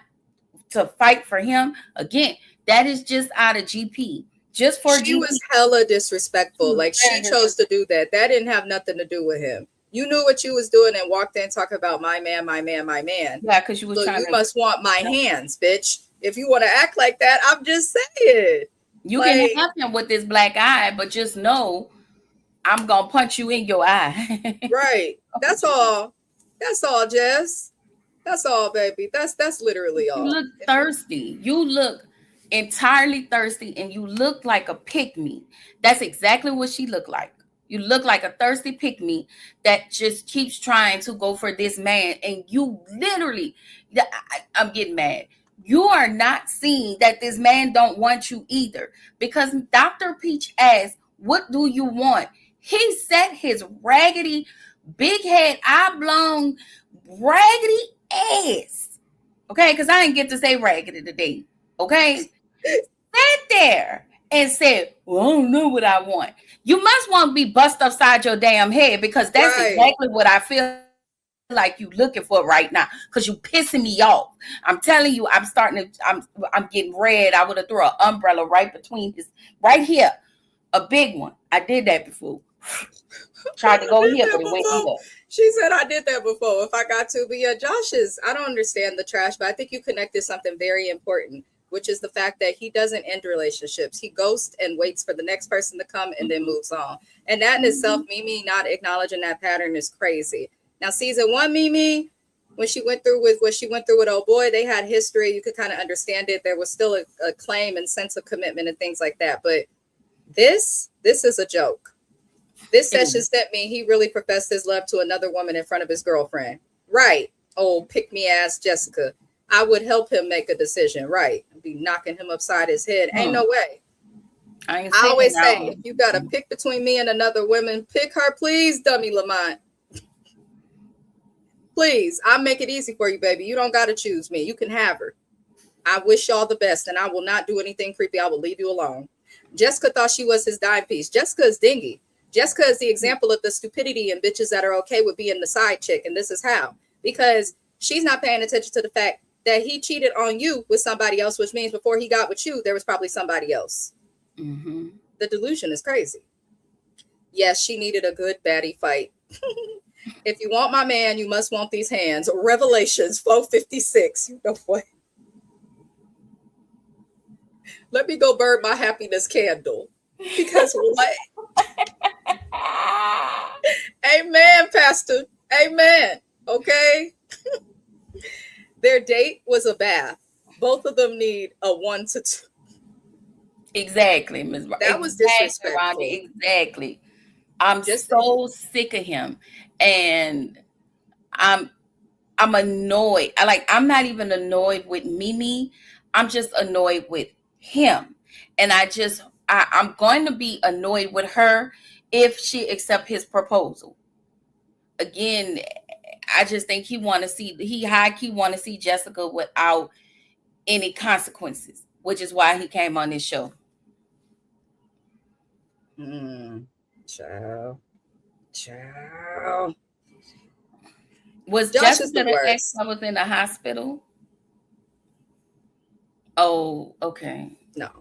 [SPEAKER 3] to fight for him. Again, that is just out of GP. Just for
[SPEAKER 1] She
[SPEAKER 3] GP.
[SPEAKER 1] was hella disrespectful. Like, she chose to do that. That didn't have nothing to do with him. You knew what you was doing and walked in talking about my man, my man, my man.
[SPEAKER 3] Yeah, because you was trying
[SPEAKER 1] you
[SPEAKER 3] to.
[SPEAKER 1] must want my hands, bitch. If you want to act like that, I'm just saying.
[SPEAKER 3] You can have him with this black eye, but just know I'm gonna punch you in your eye.
[SPEAKER 1] Right. That's all. That's all, Jess. That's all, baby. That's literally all.
[SPEAKER 3] You look thirsty. You look entirely thirsty, and you look like a pick-me. That's exactly what she looked like. You look like a thirsty pick-me that just keeps trying to go for this man, and you literally, I'm getting mad. You are not seeing that this man don't want you either, because Dr. Peach asked, what do you want? He set his raggedy, big head, oblong, raggedy ass. Okay, because I didn't get to say raggedy today. Okay, sat there and said, well, I don't know what I want. You must want to be bust upside your damn head, because that's exactly what I feel like you looking for right now, because you pissing me off. I'm telling you, I'm getting red. I would have thrown an umbrella right between right here, a big one. I did that before. Tried to go here, but it went here.
[SPEAKER 1] She said I did that before if I got to. But yeah, I don't understand the trash, but I think you connected something very important, which is the fact that he doesn't end relationships. He ghosts and waits for the next person to come and then moves on. And that in itself, Mimi not acknowledging that pattern is crazy. Now, season 1, Mimi, when she went through with old boy, they had history. You could kind of understand it. There was still a claim and sense of commitment and things like that. But this is a joke. This session sent me. He really professed his love to another woman in front of his girlfriend. Right. Oh, pick me ass Jessica. I would help him make a decision, right? I'd be knocking him upside his head. Ain't no way.
[SPEAKER 3] I
[SPEAKER 1] always say, if you got to pick between me and another woman, pick her, please, dummy Lamont. Please, I'll make it easy for you, baby. You don't got to choose me. You can have her. I wish y'all the best, and I will not do anything creepy. I will leave you alone. Jessica thought she was his dime piece. Jessica is dingy. Jessica is the example of the stupidity in bitches that are okay with being the side chick, and this is how. Because she's not paying attention to the fact that he cheated on you with somebody else, which means before he got with you, there was probably somebody else.
[SPEAKER 3] Mm-hmm.
[SPEAKER 1] The delusion is crazy. Yes, she needed a good baddie fight. If you want my man, you must want these hands. Revelations 4:56. You know what? Let me go burn my happiness candle. Because what? Amen, Pastor. Amen. Okay. Their date was a bath. Both of them need a 1 to 2.
[SPEAKER 3] Exactly, Ms.
[SPEAKER 1] That was disrespectful.
[SPEAKER 3] Rhonda, exactly. I'm just so sick of him, and I'm annoyed. I'm not even annoyed with Mimi. I'm just annoyed with him, and I'm going to be annoyed with her if she accepts his proposal. Again, I just think he high key want to see Jessica without any consequences, which is why he came on this show.
[SPEAKER 1] Child.
[SPEAKER 3] Was Jessica the ex that was in the hospital? Oh, okay.
[SPEAKER 1] No.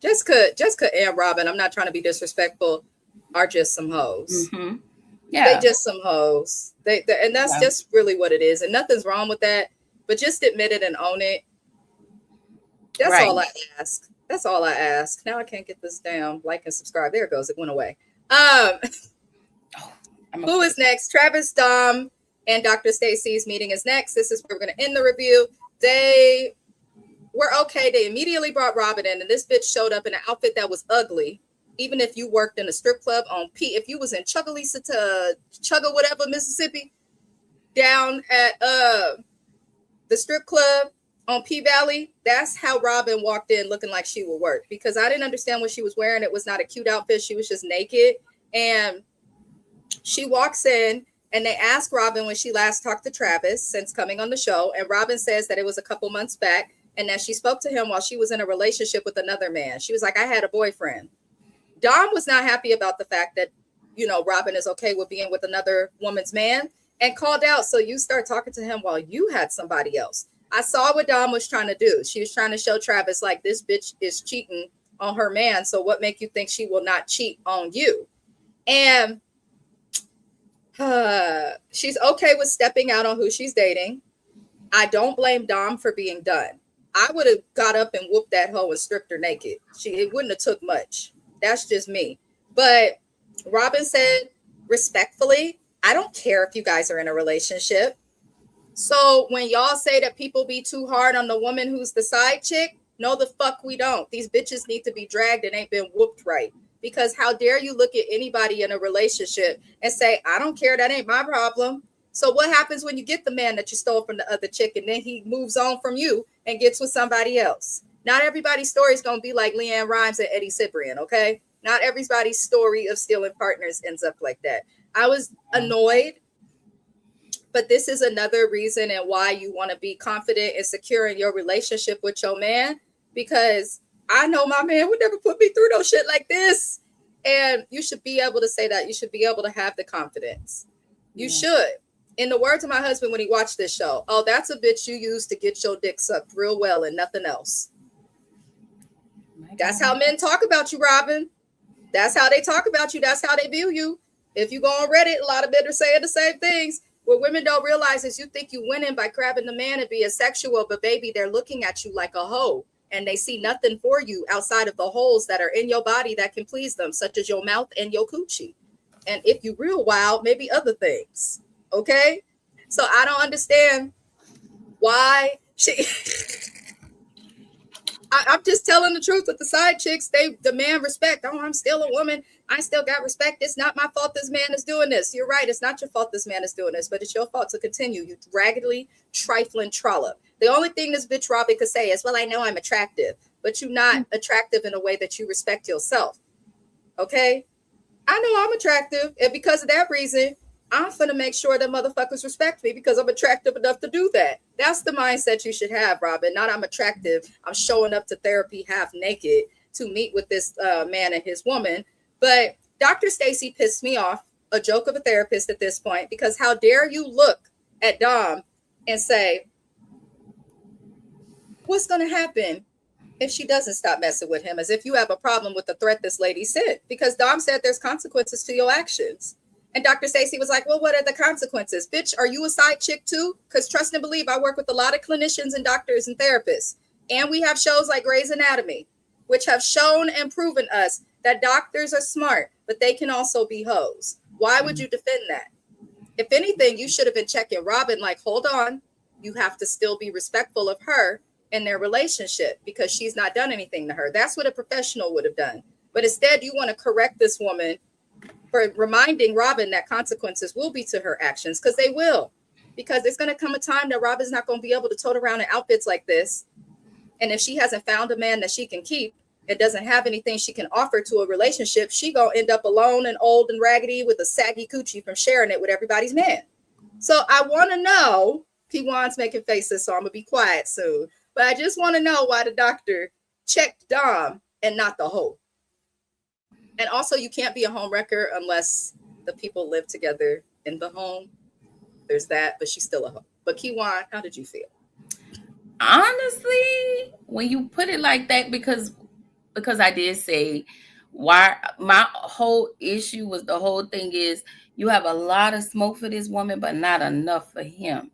[SPEAKER 1] Jessica and Robin, I'm not trying to be disrespectful, are just some hoes.
[SPEAKER 3] Mm-hmm. Yeah.
[SPEAKER 1] They just some hoes. And that's just really what it is. And nothing's wrong with that. But just admit it and own it. That's all I ask. That's all I ask. Now I can't get this down. Like and subscribe. There it goes. It went away. Who is next? Travis, Dom, and Dr. Stacy's meeting is next. This is where we're going to end the review. They were okay. They immediately brought Robin in, and this bitch showed up in an outfit that was ugly. Even if you worked in a strip club on if you was in Chuckalisa to Chugga whatever, Mississippi, down at the strip club on P Valley, that's how Robin walked in looking like she would work, because I didn't understand what she was wearing. It was not a cute outfit. She was just naked. And she walks in and they ask Robin when she last talked to Travis since coming on the show. And Robin says that it was a couple months back and that she spoke to him while she was in a relationship with another man. She was like, I had a boyfriend. Dom was not happy about the fact that, Robin is okay with being with another woman's man and called out. So you start talking to him while you had somebody else. I saw what Dom was trying to do. She was trying to show Travis like this bitch is cheating on her man. So what make you think she will not cheat on you? And she's okay with stepping out on who she's dating. I don't blame Dom for being done. I would have got up and whooped that hoe and stripped her naked. It wouldn't have took much. That's just me. But Robin said respectfully, I don't care if you guys are in a relationship. So when y'all say that people be too hard on the woman who's the side chick, no, the fuck we don't. These bitches need to be dragged and ain't been whooped right. Because how dare you look at anybody in a relationship and say, I don't care, that ain't my problem. So what happens when you get the man that you stole from the other chick and then he moves on from you and gets with somebody else? Not everybody's story is going to be like Leanne Rimes and Eddie Cibrian, okay? Not everybody's story of stealing partners ends up like that. I was annoyed, but this is another reason and why you want to be confident and secure in your relationship with your man, because I know my man would never put me through no shit like this. And you should be able to say that. You should be able to have the confidence. You should. In the words of my husband when he watched this show, oh, that's a bitch you use to get your dick sucked real well and nothing else. That's how men talk about you, Robin. That's how they talk about you. That's how they view you. If you go on Reddit, a lot of men are saying the same things. What women don't realize is you think you winning by grabbing the man and being sexual, but baby, they're looking at you like a hoe. And they see nothing for you outside of the holes that are in your body that can please them, such as your mouth and your coochie. And if you real wild, maybe other things. Okay? So I don't understand why she... I'm just telling the truth with the side chicks. They demand respect. Oh, I'm still a woman. I still got respect. It's not my fault this man is doing this. You're right. It's not your fault this man is doing this, but it's your fault to continue. You raggedly trifling trollop. The only thing this bitch Robin could say is, well, I know I'm attractive, but you're not attractive in a way that you respect yourself. Okay? I know I'm attractive, and because of that reason, I'm finna make sure that motherfuckers respect me because I'm attractive enough to do that. That's the mindset you should have, Robin. Not I'm attractive. I'm showing up to therapy half naked to meet with this man and his woman. But Dr. Stacy pissed me off, a joke of a therapist at this point, because how dare you look at Dom and say, what's going to happen if she doesn't stop messing with him, as if you have a problem with the threat this lady sent, because Dom said there's consequences to your actions. And Dr. Stacy was like, well, what are the consequences? Bitch, are you a side chick too? Because trust and believe, I work with a lot of clinicians and doctors and therapists. And we have shows like Grey's Anatomy, which have shown and proven us that doctors are smart, but they can also be hoes. Why would you defend that? If anything, you should have been checking Robin like, hold on, you have to still be respectful of her in their relationship because she's not done anything to her. That's what a professional would have done. But instead, you want to correct this woman for reminding Robin that consequences will be to her actions, because they will. Because it's going to come a time that Robin's not going to be able to tote around in outfits like this. And if she hasn't found a man that she can keep, it doesn't have anything she can offer to a relationship, she going to end up alone and old and raggedy with a saggy coochie from sharing it with everybody's man. So I want to know, P1's making faces, so I'm going to be quiet soon. But I just want to know why the doctor checked Dom and not the hoe. And also, you can't be a home wrecker unless the people live together in the home. There's that, but she's still a hoe. But Kiwan, how did you feel?
[SPEAKER 3] Honestly, when you put it like that, because I did say why my whole issue was, the whole thing is you have a lot of smoke for this woman, but not enough for him.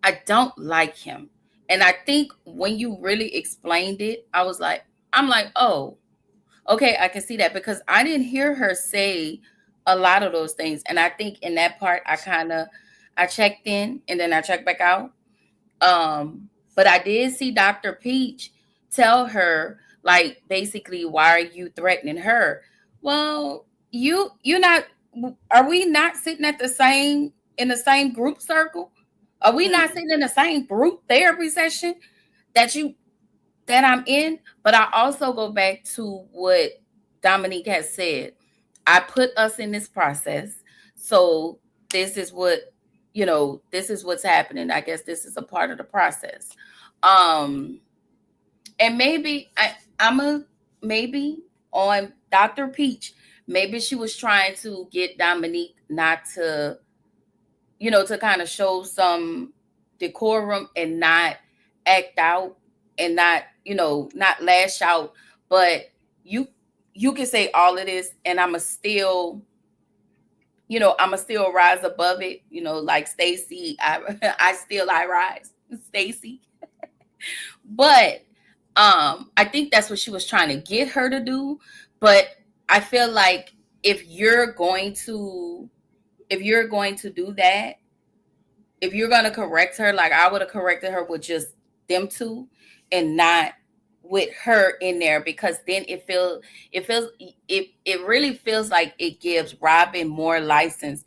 [SPEAKER 3] I don't like him. And I think when you really explained it, I'm like, oh, okay, I can see that, because I didn't hear her say a lot of those things. And I think in that part, I checked in and then I checked back out. But I did see Dr. Peach tell her, like, basically, why are you threatening her? Well, you're not, are we not sitting in the same group circle? Are we not sitting in the same group therapy session that I'm in? But I also go back to what Dominique has said. I put us in this process. So this is this is what's happening. I guess this is a part of the process. And maybe maybe on Dr. Peach, maybe she was trying to get Dominique not to, to kind of show some decorum and not act out and not, not lash out. But you can say all of this and I'ma still rise above it, like Stacy. I rise, Stacy. But I think that's what she was trying to get her to do. But I feel like if you're going to do that, if you're going to correct her, like I would have corrected her with just them two and not with her in there, because then it really feels like it gives Robin more license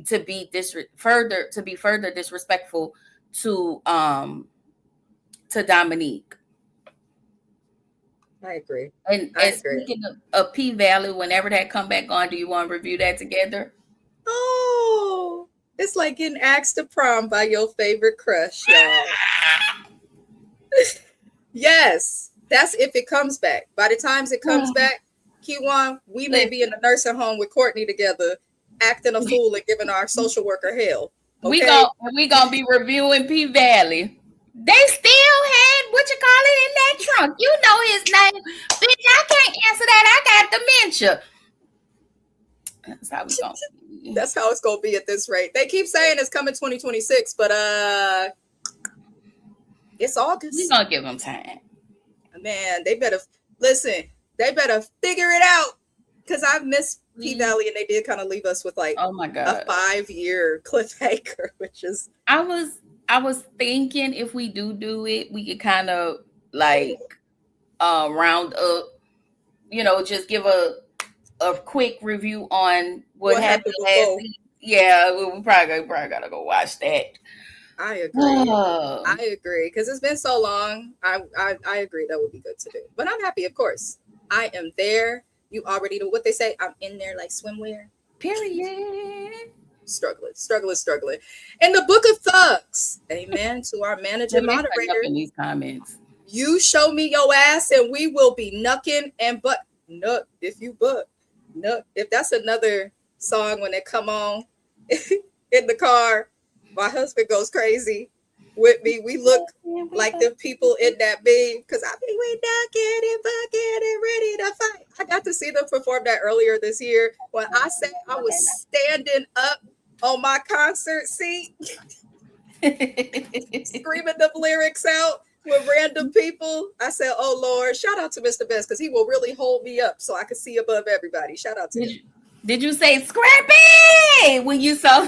[SPEAKER 3] to be further disrespectful to Dominique.
[SPEAKER 1] I agree.
[SPEAKER 3] And speaking of P Valley, whenever that come back on, do you want to review that together?
[SPEAKER 1] Oh, it's like getting asked to prom by your favorite crush, y'all. Yes, that's if it comes back. By the time it comes back, Kiwan, we may be in a nursing home with Courtney together, acting a fool and giving our social worker hell. Okay?
[SPEAKER 3] We gonna be reviewing P Valley. They still had what you call it in that trunk. You know his name. Bitch, I can't answer that. I got dementia. That's how we gonna be.
[SPEAKER 1] That's how it's gonna be at this rate. They keep saying it's coming 2026, but it's August.
[SPEAKER 3] We gonna give them time.
[SPEAKER 1] Man, they better listen. They better figure it out, because I've missed P Valley and they did kind of leave us with like,
[SPEAKER 3] oh my God,
[SPEAKER 1] a 5-year cliffhanger, which is.
[SPEAKER 3] I was thinking if we do it, we could kind of like round up, just give a a quick review on what happened last
[SPEAKER 1] before.
[SPEAKER 3] week. Yeah, we probably gotta go watch that.
[SPEAKER 1] I agree. I agree because it's been so long. I agree that would be good to do. But I'm happy, of course. I am there. You already know what they say. I'm in there like swimwear.
[SPEAKER 3] Period.
[SPEAKER 1] Struggling. In the book of thugs, amen. To our managing moderator,
[SPEAKER 3] in these comments,
[SPEAKER 1] you show me your ass, and we will be knucking and butt nuck if you butt nuck. If that's another song when they come on in the car, my husband goes crazy with me. We look like the people in that meme because I mean we knocking and bucking and ready to fight. I got to see them perform that earlier this year. When I say I was standing up on my concert seat, screaming the lyrics out with random people. I said, "Oh Lord!" Shout out to Mr. Best because he will really hold me up so I can see above everybody. Shout out to him.
[SPEAKER 3] Did you say Scrappy when you saw?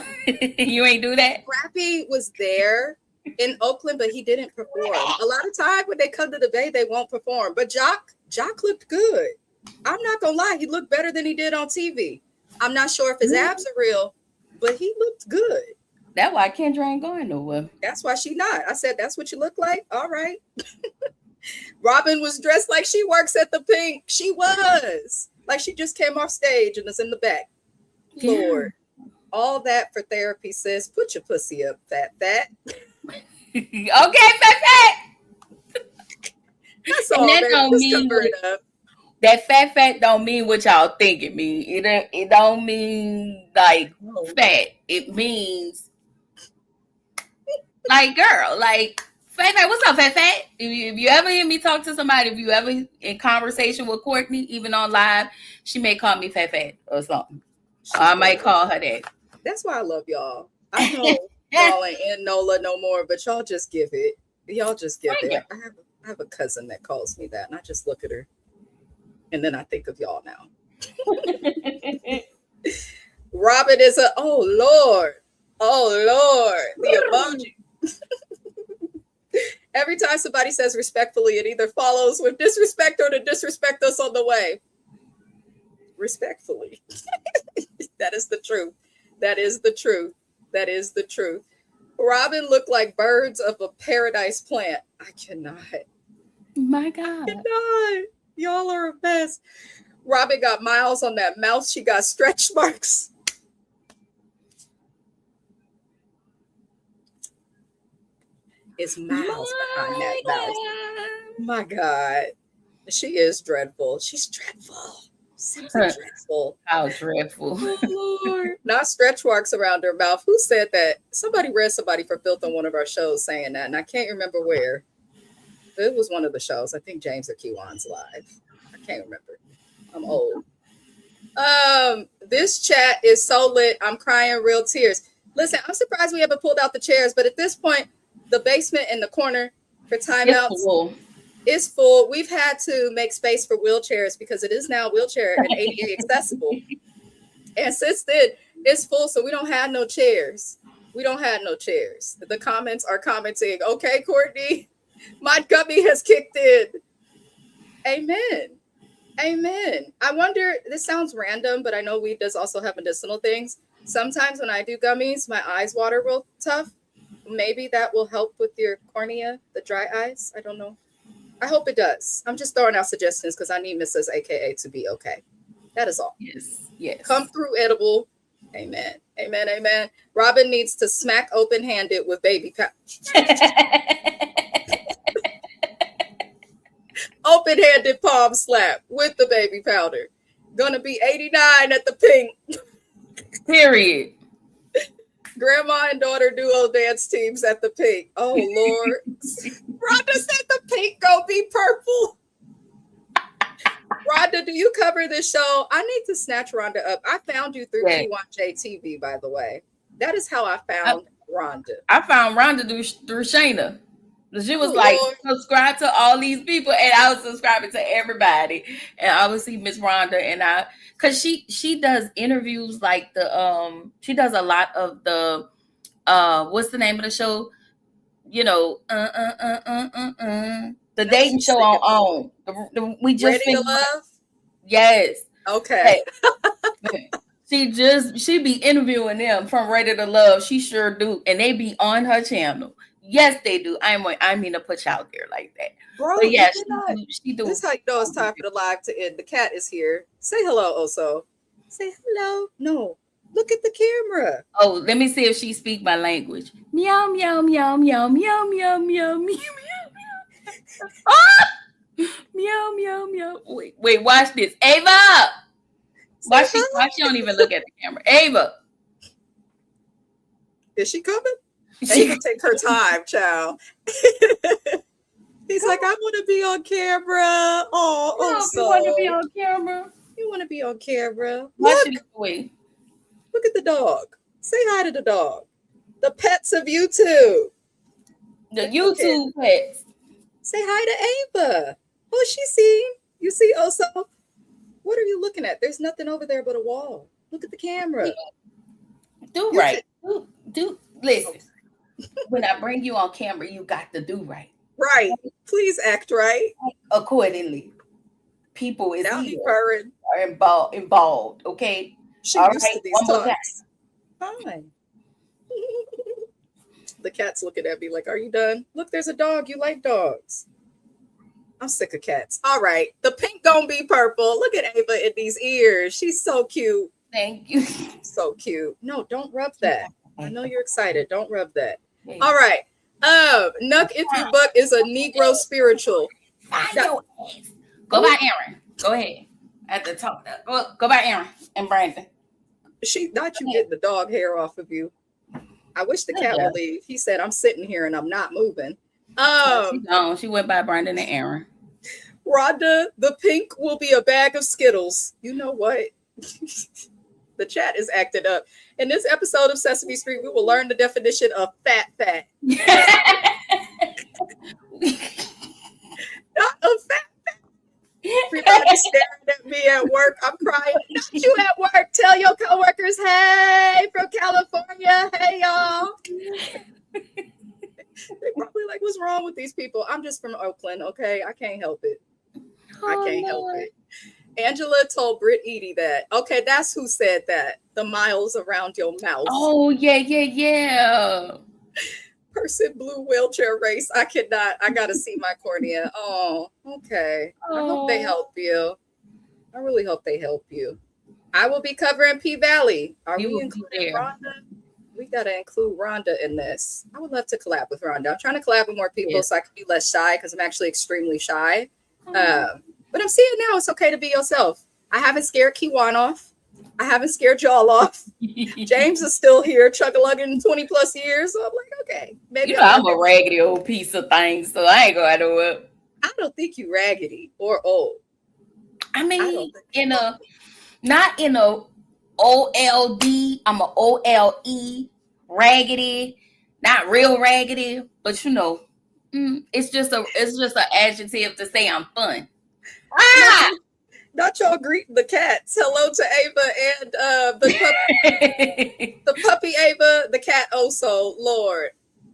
[SPEAKER 3] You ain't do that.
[SPEAKER 1] Scrappy was there in Oakland, but he didn't perform. A lot of time when they come to the Bay, they won't perform. But Jock looked good. I'm not gonna lie, he looked better than he did on TV. I'm not sure if his abs are real, but he looked good.
[SPEAKER 3] That's why Kendra ain't going nowhere.
[SPEAKER 1] That's why she not. I said, that's what you look like? All right. Robin was dressed like she works at the Pink. She was. Like she just came off stage and is in the back. Yeah. Lord. All that for therapy, sis. Put your pussy up, fat.
[SPEAKER 3] Okay, fat.
[SPEAKER 1] That's all, baby. Just cover it up.
[SPEAKER 3] That fat don't mean what y'all think it means. It don't mean like fat. It means like girl, like fat. What's up, fat? If you ever hear me talk to somebody, if you ever in conversation with Courtney, even on live, she may call me fat or something. I might call her that.
[SPEAKER 1] That's why I love y'all. I know y'all ain't in NOLA no more, but y'all just give it. Y'all just give it. I have a cousin that calls me that, and I just look at her. And then I think of y'all now. Robin is oh Lord, the emoji. Every time somebody says respectfully, it either follows with disrespect or to disrespect us on the way. Respectfully. That is the truth. That is the truth. Robin looked like birds of a paradise plant. I cannot.
[SPEAKER 3] My God.
[SPEAKER 1] I cannot. Y'all are a mess. Robin got miles on that mouth. She got stretch marks. It's miles behind that mouth. My God. She is dreadful. She's dreadful. Simply dreadful.
[SPEAKER 3] How dreadful.
[SPEAKER 1] Oh, Lord. Not stretch marks around her mouth. Who said that? Somebody read somebody for filth on one of our shows saying that, and I can't remember where. It was one of the shows. I think James or Kiwan's live. I can't remember. I'm old. This chat is so lit. I'm crying real tears. Listen, I'm surprised we haven't pulled out the chairs, but at this point, the basement in the corner for timeouts is full. We've had to make space for wheelchairs because it is now wheelchair and ADA accessible. And since then, it's full, so we don't have no chairs. The comments are commenting, okay, Courtney, my gummy has kicked in. Amen. I wonder, this sounds random, but I know weed does also have medicinal things. Sometimes when I do gummies, my eyes water real tough. Maybe that will help with your cornea, the dry eyes. I don't know. I hope it does. I'm just throwing out suggestions because I need Mrs. AKA to be okay. That is all.
[SPEAKER 3] Yes.
[SPEAKER 1] Come through edible. Amen. Robin needs to smack open-handed with baby powder. Open-handed palm slap with the baby powder. Gonna be 89 at the Pink.
[SPEAKER 3] Period.
[SPEAKER 1] Grandma and daughter duo dance teams at the Pink. Oh Lord. Rhonda said the Pink gonna be purple. Rhonda, do you cover this show? I need to snatch Rhonda up. I found you through P1J TV, by the way. That is how I found Rhonda.
[SPEAKER 3] I found Rhonda through Shayna. She was like, subscribe to all these people, and I was subscribing to everybody. And obviously Miss Rhonda and I, because she does interviews like she does a lot of the what's the name of the show? You know, the dating show on. We just
[SPEAKER 1] Ready to Love?
[SPEAKER 3] Yes.
[SPEAKER 1] Okay.
[SPEAKER 3] She be interviewing them from Ready to Love. She sure do. And they be on her channel. Yes, they do. I mean to put you out there like that.
[SPEAKER 1] Bro,
[SPEAKER 3] But yeah,
[SPEAKER 1] she do. This is how you know it's time for the live to end. The cat is here. Say hello, Oso. Say hello. No. Look at the camera.
[SPEAKER 3] Oh, let me see if she speak my language. Meow, meow, meow, meow, meow, meow, meow, meow, meow. Ah! Meow, meow, meow. Wait, watch this. Ava! Why she don't even look at the camera? Ava.
[SPEAKER 1] Is she coming? Ava take her time, child. He's like, I want to be on camera. Oh,
[SPEAKER 3] you want to be on camera?
[SPEAKER 1] You want to be on camera?
[SPEAKER 3] Look
[SPEAKER 1] at the dog. Say hi to the dog. The pets of YouTube.
[SPEAKER 3] The YouTube pets.
[SPEAKER 1] Say hi to Ava. Oh, she's seen. You see Oso? What are you looking at? There's nothing over there but a wall. Look at the camera.
[SPEAKER 3] Do right. Do listen. When I bring you on camera, you got to do right.
[SPEAKER 1] Right. Please act right.
[SPEAKER 3] Accordingly. People is
[SPEAKER 1] are
[SPEAKER 3] involved. Okay.
[SPEAKER 1] She used to these talks. Hi. The cat's looking at me like, are you done? Look, there's a dog. You like dogs. I'm sick of cats. All right. The pink gonna be purple. Look at Ava in these ears. She's so cute.
[SPEAKER 3] Thank you.
[SPEAKER 1] So cute. No, don't rub that. I know you're excited. Don't rub that. All right. Nuck If You Buck is a Negro spiritual.
[SPEAKER 3] Go by Aaron. Go ahead. At the top. Go by Aaron and Brandon.
[SPEAKER 1] She not you getting the dog hair off of you. I wish the cat would leave. He said, I'm sitting here and I'm not moving.
[SPEAKER 3] She went by Brandon and Aaron.
[SPEAKER 1] Rhonda, the pink will be a bag of Skittles. You know what? The chat is acted up. In this episode of Sesame Street, we will learn the definition of fat. Not a fat. Everybody staring at me at work. I'm crying. Not you at work. Tell your coworkers, hey, from California. Hey, y'all. They're probably like, what's wrong with these people? I'm just from Oakland, okay? I can't help it. I can't help it. Angela told Britt Edie that. Okay, that's who said that. The miles around your mouth.
[SPEAKER 3] Oh, yeah.
[SPEAKER 1] Person blue wheelchair race. I cannot. I got to see my cornea. Oh, okay. I hope they help you. I really hope they help you. I will be covering P-Valley. Are we including Rhonda? We got to include Rhonda in this. I would love to collab with Rhonda. I'm trying to collab with more people so I can be less shy because I'm actually extremely shy. But I'm seeing now it's okay to be yourself. I haven't scared Kiwan off. I haven't scared y'all off. James is still here, chug-a-lugging 20 plus years. So I'm like, okay. Maybe
[SPEAKER 3] I'm a raggedy old piece of things, so I ain't going to do it.
[SPEAKER 1] I don't think you raggedy or old.
[SPEAKER 3] I mean, not in a OLD, I'm a OLE, raggedy, not real raggedy, but it's just an adjective to say I'm fun.
[SPEAKER 1] Not y'all greeting the cats. Hello to Ava and the puppy Ava, the cat Oso. Lord,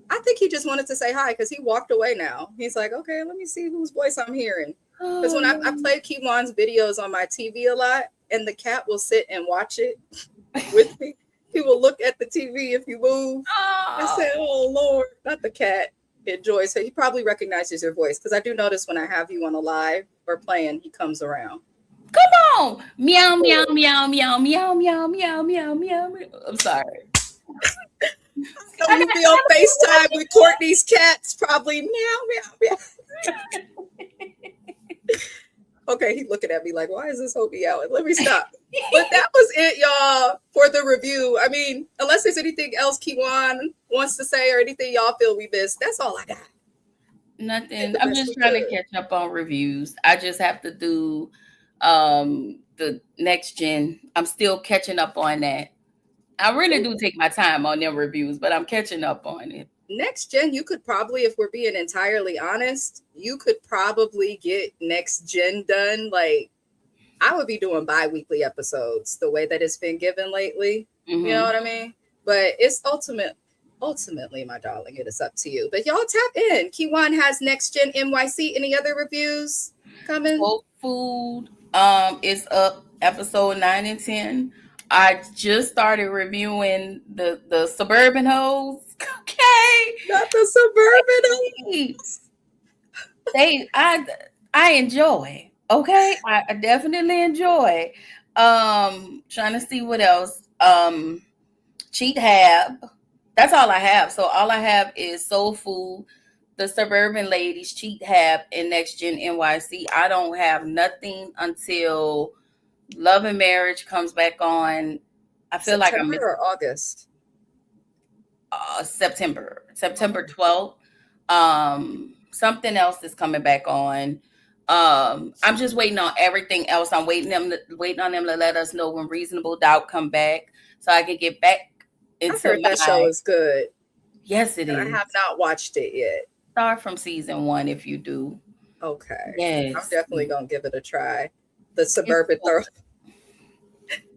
[SPEAKER 1] I think he just wanted to say hi because he walked away now. He's like, okay, let me see whose voice I'm hearing. Because when I play Kiwan's videos on my TV a lot, and the cat will sit and watch it with me. He will look at the TV if you move. I say, oh, Lord, not the cat. Enjoys it. He probably recognizes your voice because I do notice when I have you on a live or playing, he comes around.
[SPEAKER 3] Come on. Meow, meow, meow, meow, meow, meow, meow, meow, meow. I'm sorry.
[SPEAKER 1] So you'll be on FaceTime with Courtney's cats, probably meow, meow, meow. Okay, he's looking at me like, why is this Hobie out? Let me stop. But that was it, y'all, for the review. I mean, unless there's anything else Kiwan wants to say or anything y'all feel we missed, that's all I got.
[SPEAKER 3] Nothing. I'm just trying to catch up on reviews. I just have to do the next gen. I'm still catching up on that. I really do take my time on them reviews, but I'm catching up on it.
[SPEAKER 1] Next gen, you could probably, if we're being entirely honest, you could probably get next gen done. Like, I would be doing bi-weekly episodes the way that it's been given lately. Mm-hmm. You know what I mean? But it's ultimately, my darling, it is up to you. But y'all tap in. Kiwan has next gen NYC. Any other reviews coming?
[SPEAKER 3] Soul Food is up episode 9 and 10. I just started reviewing the Suburban Hoes. Okay.
[SPEAKER 1] Not the Suburban.
[SPEAKER 3] I enjoy. Okay. I definitely enjoy. Trying to see what else. Cheathab. That's all I have. So all I have is Soul Food, the Suburban Ladies, Cheathab, and Next Gen NYC. I don't have nothing until Love and Marriage comes back on. I feel like I'm
[SPEAKER 1] September or August.
[SPEAKER 3] September 12th. Something else is coming back on. I'm just waiting on everything else. I'm waiting on them to let us know when Reasonable Doubt come back, so I can get back into.
[SPEAKER 1] I heard that show is good.
[SPEAKER 3] Yes, it is.
[SPEAKER 1] I have not watched it yet.
[SPEAKER 3] Start from season 1 if you do.
[SPEAKER 1] Okay.
[SPEAKER 3] Yes,
[SPEAKER 1] I'm definitely gonna give it a try. The Suburban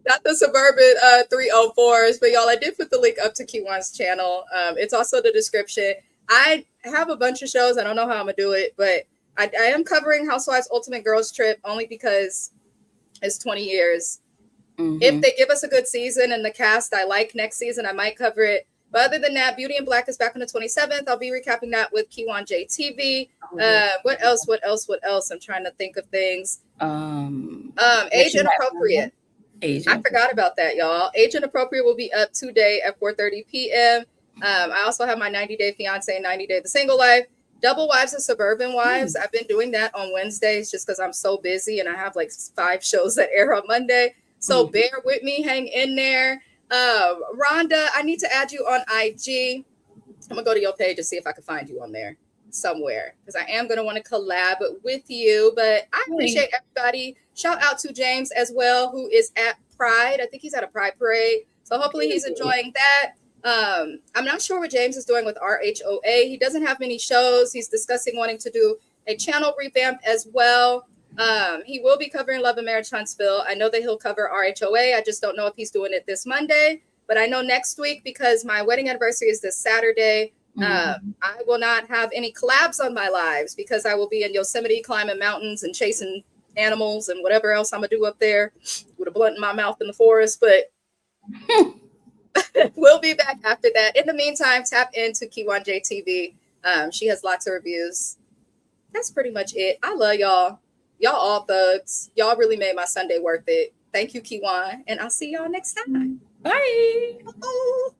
[SPEAKER 1] not the Suburban 304s, but y'all, I did put the link up to Kiwan's channel. It's also the description. I have a bunch of shows. I don't know how I'm gonna do it, but I am covering Housewives Ultimate Girls Trip only because it's 20 years. Mm-hmm. If they give us a good season and the cast I like next season, I might cover it. But other than that, Beauty and Black is back on the 27th. I'll be recapping that with Kiwan JTV. What else? I'm trying to think of things. Age Inappropriate. I forgot about that, y'all. Age Inappropriate will be up today at 4:30 p.m. I also have my 90-Day Fiance, 90-Day The Single Life. Double Wives and Suburban Wives. I've been doing that on Wednesdays just because I'm so busy and I have like 5 shows that air on Monday. So bear with me, hang in there. Rhonda, I need to add you on IG. I'm gonna go to your page and see if I can find you on there somewhere because I am gonna want to collab with you. But I appreciate everybody. Shout out to James as well, who is at Pride. I think he's at a Pride parade. So hopefully he's enjoying that. I'm not sure what James is doing with RHOA. He doesn't have many shows. He's discussing wanting to do a channel revamp as well. He will be covering Love and Marriage Huntsville. I know that he'll cover RHOA. I just don't know if he's doing it this Monday, but I know next week because my wedding anniversary is this Saturday. I will not have any collabs on my lives because I will be in Yosemite climbing mountains and chasing animals and whatever else I'm gonna do up there with a blunt in my mouth in the forest. But we'll be back after that. In the meantime, tap into Kiwan JTV. She has lots of reviews. That's pretty much it. I love y'all. Y'all all thugs. Y'all really made my Sunday worth it. Thank you, Kiwan. And I'll see y'all next time.
[SPEAKER 3] Bye.
[SPEAKER 1] Oh.